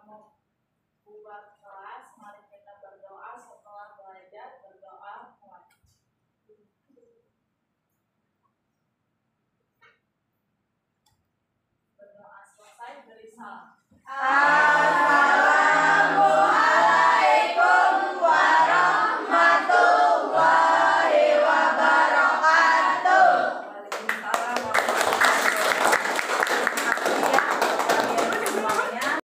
mau buat kelas, mari kita berdoa. Setelah belajar, berdoa mulai. Berdoa selesai, beri salam.